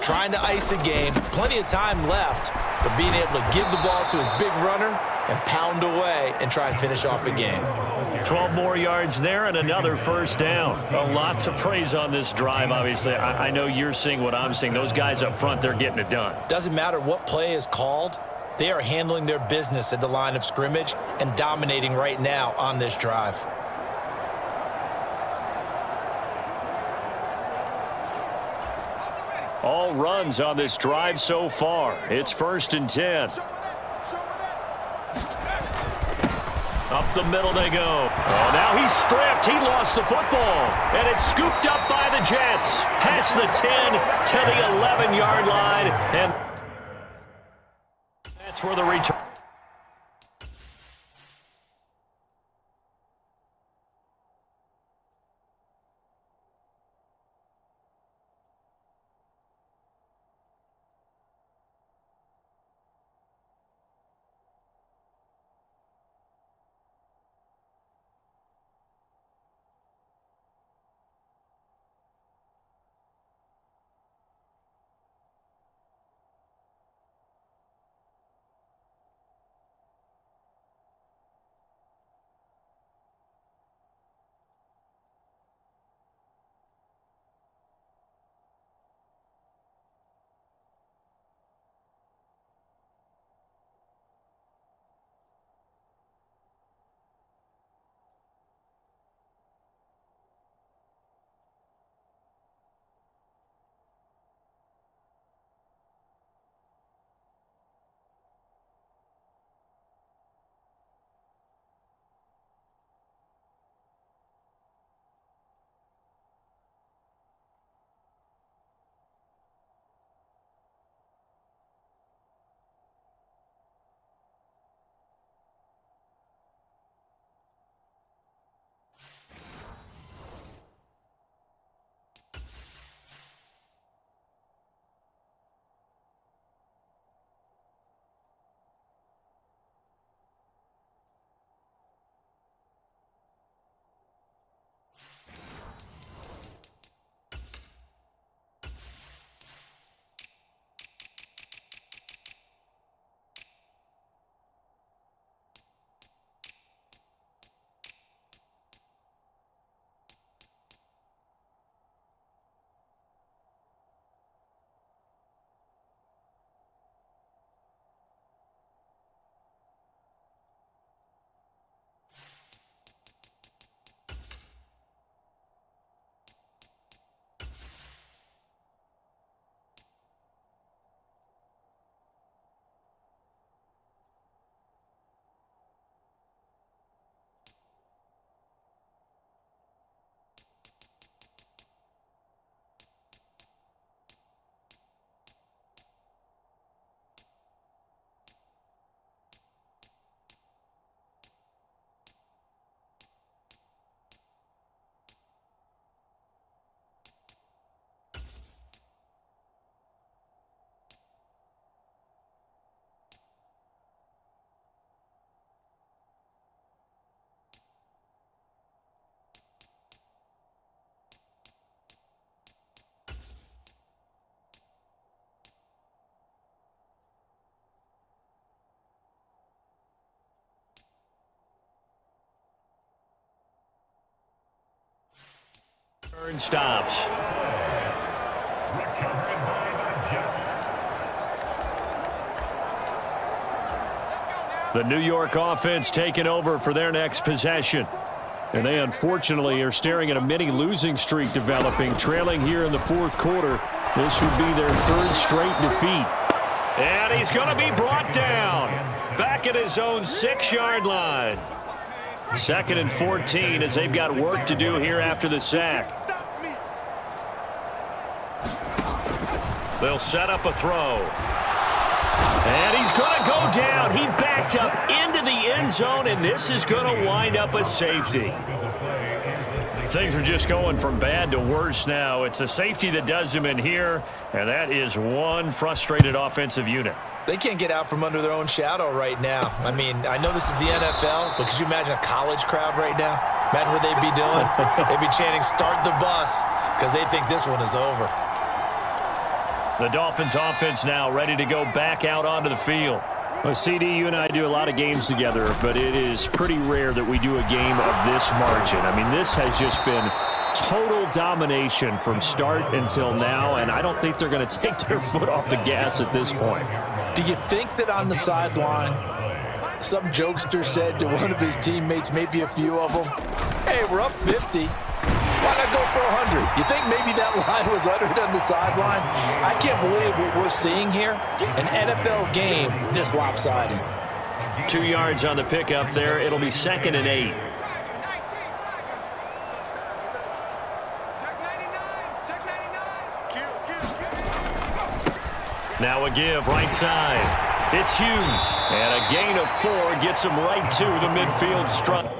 Trying to ice a game, plenty of time left, but being able to give the ball to his big runner and pound away and try and finish off a game. 12 more yards there and another first down. A lot to praise on this drive, obviously. I know you're seeing what I'm seeing. Those guys up front, they're getting it done. Doesn't matter what play is called. They are handling their business at the line of scrimmage and dominating right now on this drive. All runs on this drive so far. It's 1st and 10. Up the middle they go. Oh, now he's stripped. He lost the football. And it's scooped up by the Jets. Past the 10 to the 11-yard line. And that's where the return. Turn stops. The New York offense taking over for their next possession. And they unfortunately are staring at a mini losing streak developing, trailing here in the fourth quarter. This would be their 3rd straight defeat. And he's going to be brought down back at his own 6-yard line. 2nd and 14 as they've got work to do here after the sack. They'll set up a throw. And he's going to go down. He backed up into the end zone, and this is going to wind up a safety. Things are just going from bad to worse now. It's a safety that does them in here, and that is one frustrated offensive unit. They can't get out from under their own shadow right now. I mean, I know this is the NFL, but could you imagine a college crowd right now? Imagine what they'd be doing. They'd be chanting, "Start the bus," because they think this one is over. The Dolphins offense now ready to go back out onto the field. Well, CD, you and I do a lot of games together, but it is pretty rare that we do a game of this margin. I mean, this has just been total domination from start until now, and I don't think they're going to take their foot off the gas at this point. Do you think that on the sideline, some jokester said to one of his teammates, maybe a few of them, "Hey, we're up 50. Why not go for 100? You think maybe that line was uttered on the sideline? I can't believe what we're seeing here. An NFL game this lopsided. 2 yards on the pickup there. It'll be 2nd and 8. Now a give right side. It's Hughes. And a gain of 4 gets him right to the midfield stripe.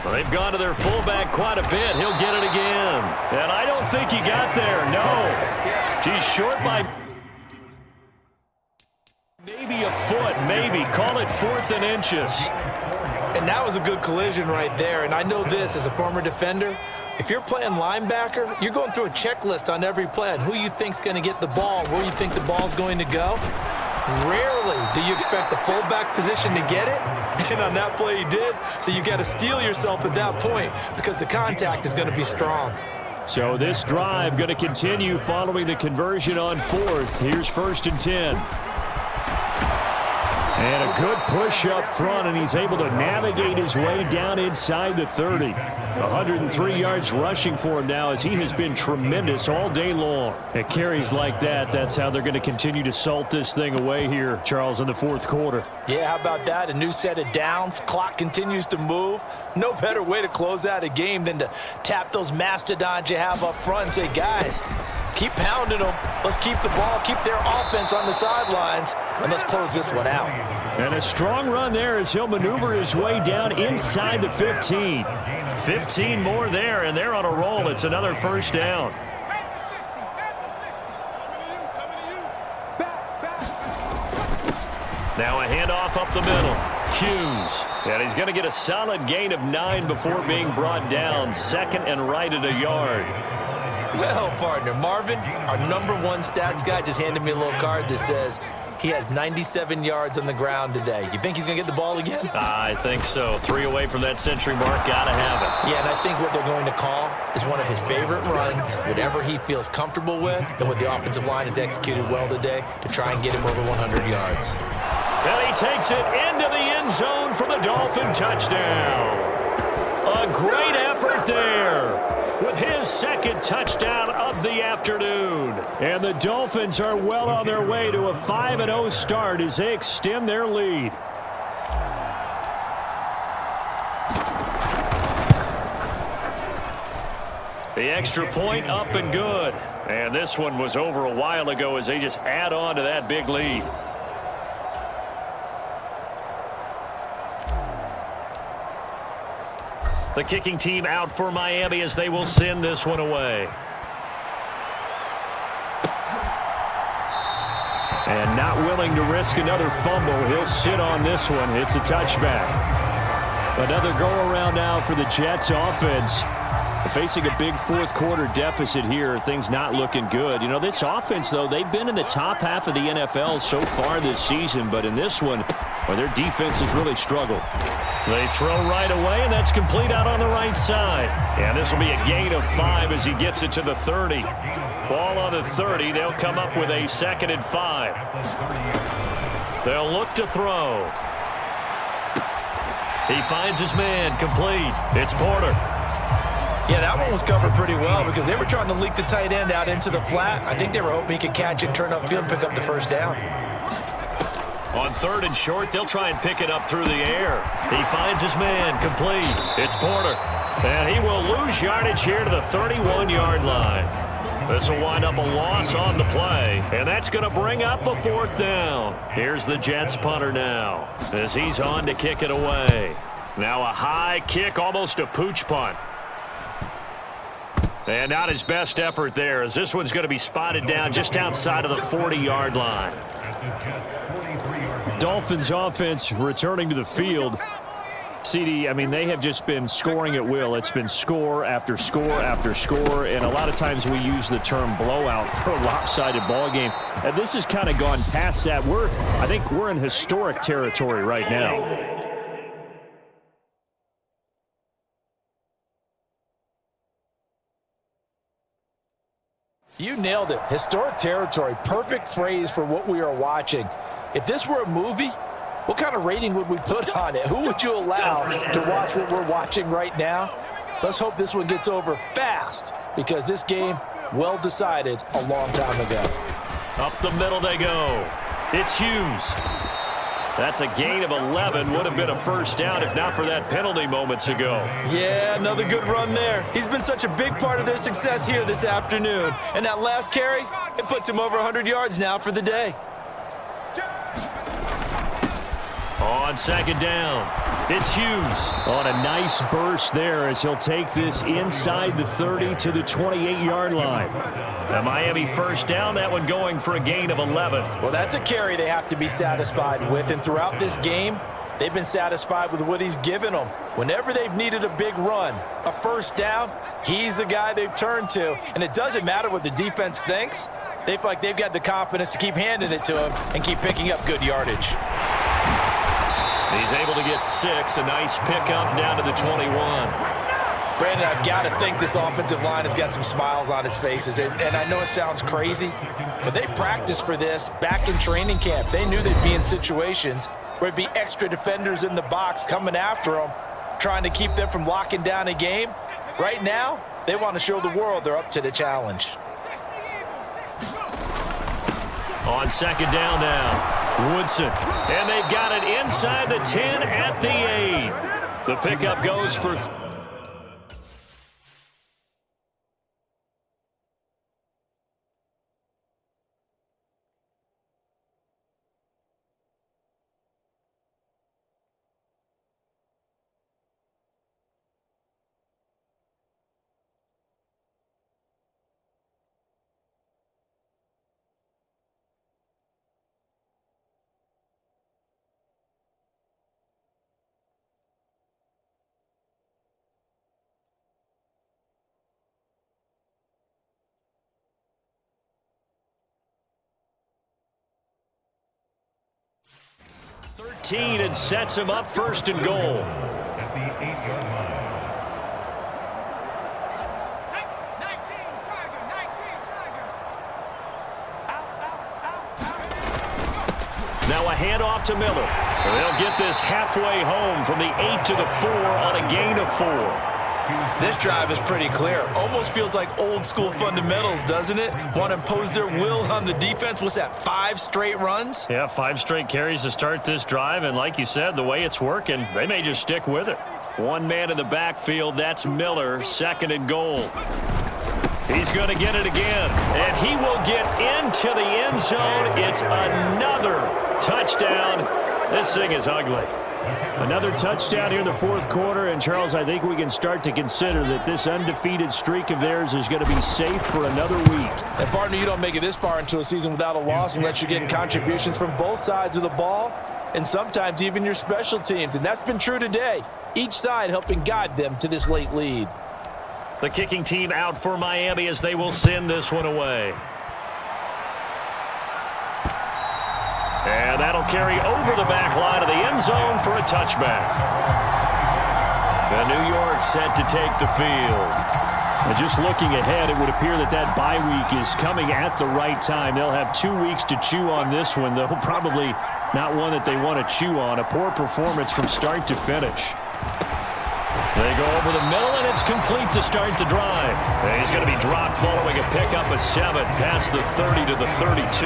Well, they've gone to their fullback quite a bit. He'll get it again. And I don't think he got there. No. He's short by maybe a foot, maybe. Call it 4th and inches. And that was a good collision right there. And I know this as a former defender. If you're playing linebacker, you're going through a checklist on every play on who you think's going to get the ball, where you think the ball's going to go. Rarely do you expect the fullback position to get it. And on that play he did. So you got to steel yourself at that point because the contact is going to be strong. So this drive going to continue following the conversion on 4th. Here's 1st and 10. And a good push up front, and he's able to navigate his way down inside the 30. 103 yards rushing for him now as he has been tremendous all day long. At carries like that, that's how they're going to continue to salt this thing away here, Charles, in the 4th quarter. Yeah, how about that? A new set of downs. Clock continues to move. No better way to close out a game than to tap those mastodons you have up front and say, guys, keep pounding them. Let's keep the ball, keep their offense on the sidelines, and let's close this one out. And a strong run there as he'll maneuver his way down inside the 15. 15 more there, and they're on a roll. It's another 1st down. Now a handoff up the middle. Hughes. And he's going to get a solid gain of 9 before being brought down. 2nd and right at a yard. Well, partner, Marvin, our #1 stats guy, just handed me a little card that says he has 97 yards on the ground today. You think he's going to get the ball again? I think so. 3 away from that century mark. Got to have it. Yeah, and I think what they're going to call is one of his favorite runs, whatever he feels comfortable with, and what the offensive line has executed well today to try and get him over 100 yards. And he takes it into the end zone for the Dolphin touchdown. A great effort there with his 2nd touchdown of the afternoon. And the Dolphins are well on their way to a 5-0 start as they extend their lead. The extra point up and good. And this one was over a while ago as they just add on to that big lead. The kicking team out for Miami as they will send this one away. And not willing to risk another fumble. He'll sit on this one. It's a touchback. Another go-around now for the Jets offense. Facing a big 4th quarter deficit here. Things not looking good. You know, this offense, though, they've been in the top half of the NFL so far this season. But in this one, Well, their defense has really struggled. They throw right away, and that's complete out on the right side. And this will be a gain of 5 as he gets it to the 30. Ball on the 30. They'll come up with a 2nd and 5. They'll look to throw. He finds his man, complete. It's Porter. Yeah, that one was covered pretty well because they were trying to leak the tight end out into the flat. I think they were hoping he could catch it, turn upfield, and pick up the first down. On 3rd and short, they'll try and pick it up through the air. He finds his man, complete. It's Porter. And he will lose yardage here to the 31-yard line. This will wind up a loss on the play, and that's going to bring up a 4th down. Here's the Jets punter now as he's on to kick it away. Now a high kick, almost a pooch punt. And not his best effort there, as this one's going to be spotted down just outside of the 40-yard line. Dolphins offense returning to the field. CD, I mean, they have just been scoring at will. It's been score after score after score, and a lot of times we use the term blowout for a lopsided ball game. And this has kind of gone past that. I think we're in historic territory right now. You nailed it. Historic territory. Perfect phrase for what we are watching. If this were a movie, what kind of rating would we put on it? Who would you allow to watch what we're watching right now? Let's hope this one gets over fast because this game, well decided a long time ago. Up the middle they go. It's Hughes. That's a gain of 11. Would have been a first down if not for that penalty moments ago. Yeah, another good run there. He's been such a big part of their success here this afternoon. And that last carry, it puts him over 100 yards now for the day. On 2nd down, it's Hughes. On a nice burst there as he'll take this inside the 30 to the 28-yard line. A Miami first down, that one going for a gain of 11. Well, that's a carry they have to be satisfied with. And throughout this game, they've been satisfied with what he's given them. Whenever they've needed a big run, a first down, he's the guy they've turned to. And it doesn't matter what the defense thinks. They feel like they've got the confidence to keep handing it to him and keep picking up good yardage. He's able to get 6. A nice pickup down to the 21. Brandon, I've got to think this offensive line has got some smiles on its faces. And I know it sounds crazy, but they practiced for this back in training camp. They knew they'd be in situations where it'd be extra defenders in the box coming after them, trying to keep them from locking down a game. Right now, they want to show the world they're up to the challenge. On 2nd down now, Woodson. And they've got it inside the 10 at the 8. The pickup goes for... and sets him up 1st and goal. At the 8-yard line. Now a handoff to Miller. They'll get this halfway home from the 8 to the 4 on a gain of 4. This drive is pretty clear. Almost feels like old school fundamentals, doesn't it? Want to impose their will on the defense. What's that, 5 straight runs? Yeah, 5 straight carries to start this drive. And like you said, the way it's working, they may just stick with it. One man in the backfield, that's Miller, 2nd and goal. He's going to get it again. And he will get into the end zone. It's another touchdown. This thing is ugly. Another touchdown here in the 4th quarter. And, Charles, I think we can start to consider that this undefeated streak of theirs is going to be safe for another week. And, partner, you don't make it this far into a season without a loss unless you're getting contributions from both sides of the ball and sometimes even your special teams. And that's been true today. Each side helping guide them to this late lead. The kicking team out for Miami as they will send this one away. And that'll carry over the back line of the end zone for a touchback. And New York set to take the field. And just looking ahead, it would appear that that bye week is coming at the right time. They'll have 2 weeks to chew on this one, though probably not one that they want to chew on. A poor performance from start to finish. They go over the middle, and it's complete to start the drive. And he's going to be dropped following a pickup of 7 past the 30 to the 32.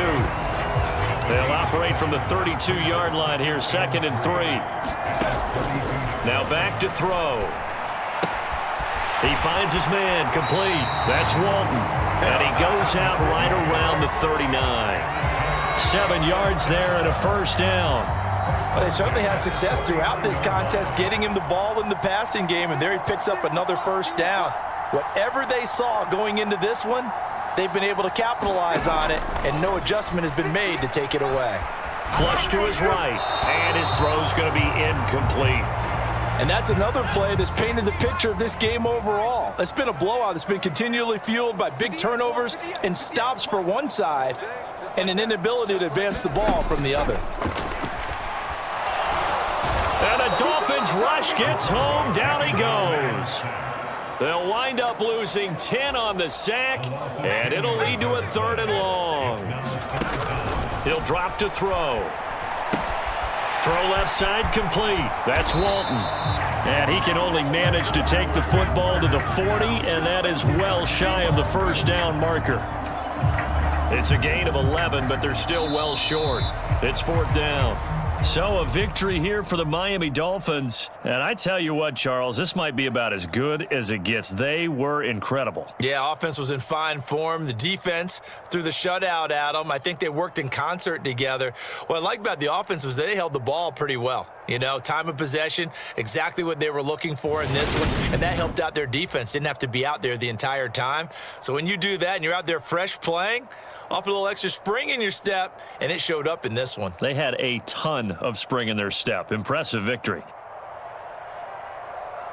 They'll operate from the 32-yard line here, 2nd and 3. Now back to throw. He finds his man, complete. That's Walton. And he goes out right around the 39. 7 yards there and a first down. Well, they certainly had success throughout this contest, getting him the ball in the passing game, and there he picks up another first down. Whatever they saw going into this one, they've been able to capitalize on it, and no adjustment has been made to take it away. Flush to his right, and his throw's going to be incomplete. And that's another play that's painted the picture of this game overall. It's been a blowout. It's been continually fueled by big turnovers and stops for one side and an inability to advance the ball from the other. And the Dolphins rush gets home. Down he goes. They'll wind up losing 10 on the sack, and it'll lead to a 3rd and long. He'll drop to throw. Throw left side complete. That's Walton. And he can only manage to take the football to the 40, and that is well shy of the first down marker. It's a gain of 11, but they're still well short. It's 4th down. So a victory here for the Miami Dolphins. And I tell you what, Charles, this might be about as good as it gets. They were incredible. Yeah, offense was in fine form. The defense threw the shutout at them. I think they worked in concert together. What I like about the offense was they held the ball pretty well. You know, time of possession, exactly what they were looking for in this one. And that helped out their defense. Didn't have to be out there the entire time. So when you do that and you're out there fresh playing, off a little extra spring in your step, and it showed up in this one. They had a ton of spring in their step. Impressive victory.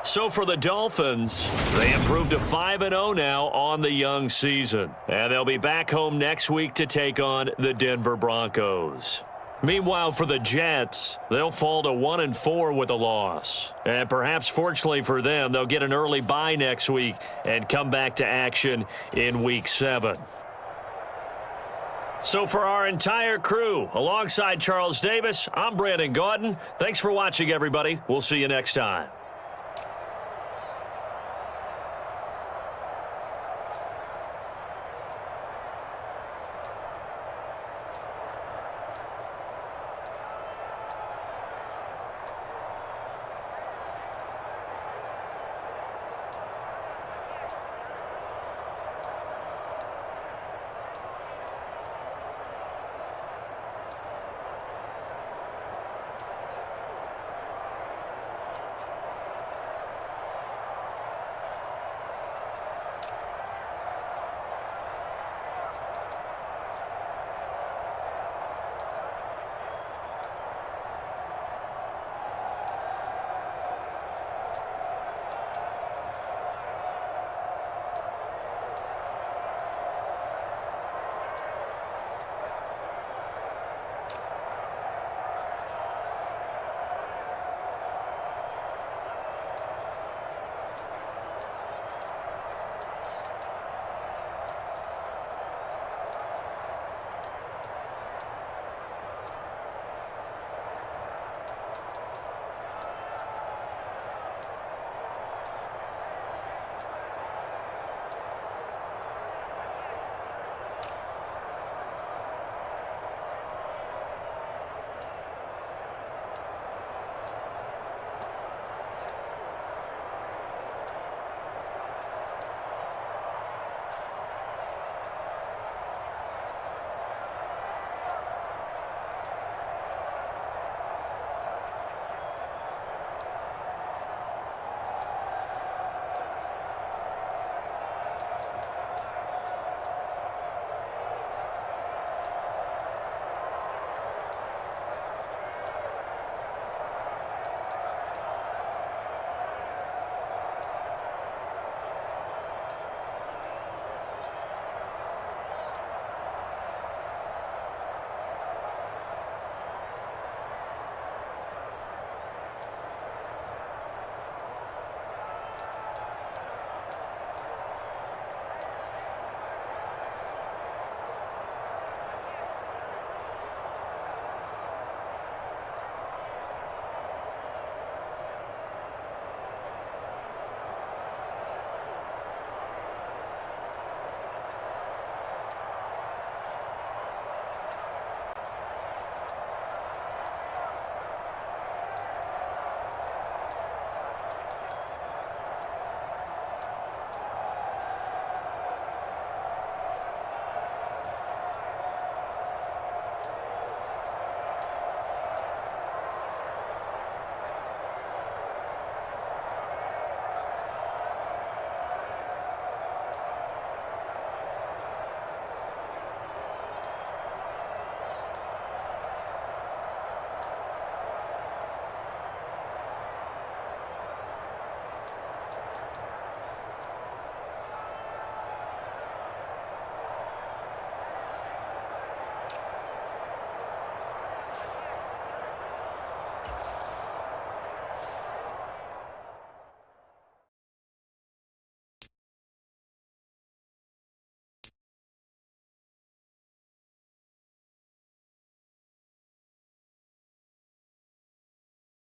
So for the Dolphins, they improved to 5-0 now on the young season. And they'll be back home next week to take on the Denver Broncos. Meanwhile, for the Jets, they'll fall to 1-4 with a loss. And perhaps fortunately for them, they'll get an early bye next week and come back to action in Week 7. So for our entire crew, alongside Charles Davis, I'm Brandon Gaudin. Thanks for watching, everybody. We'll see you next time.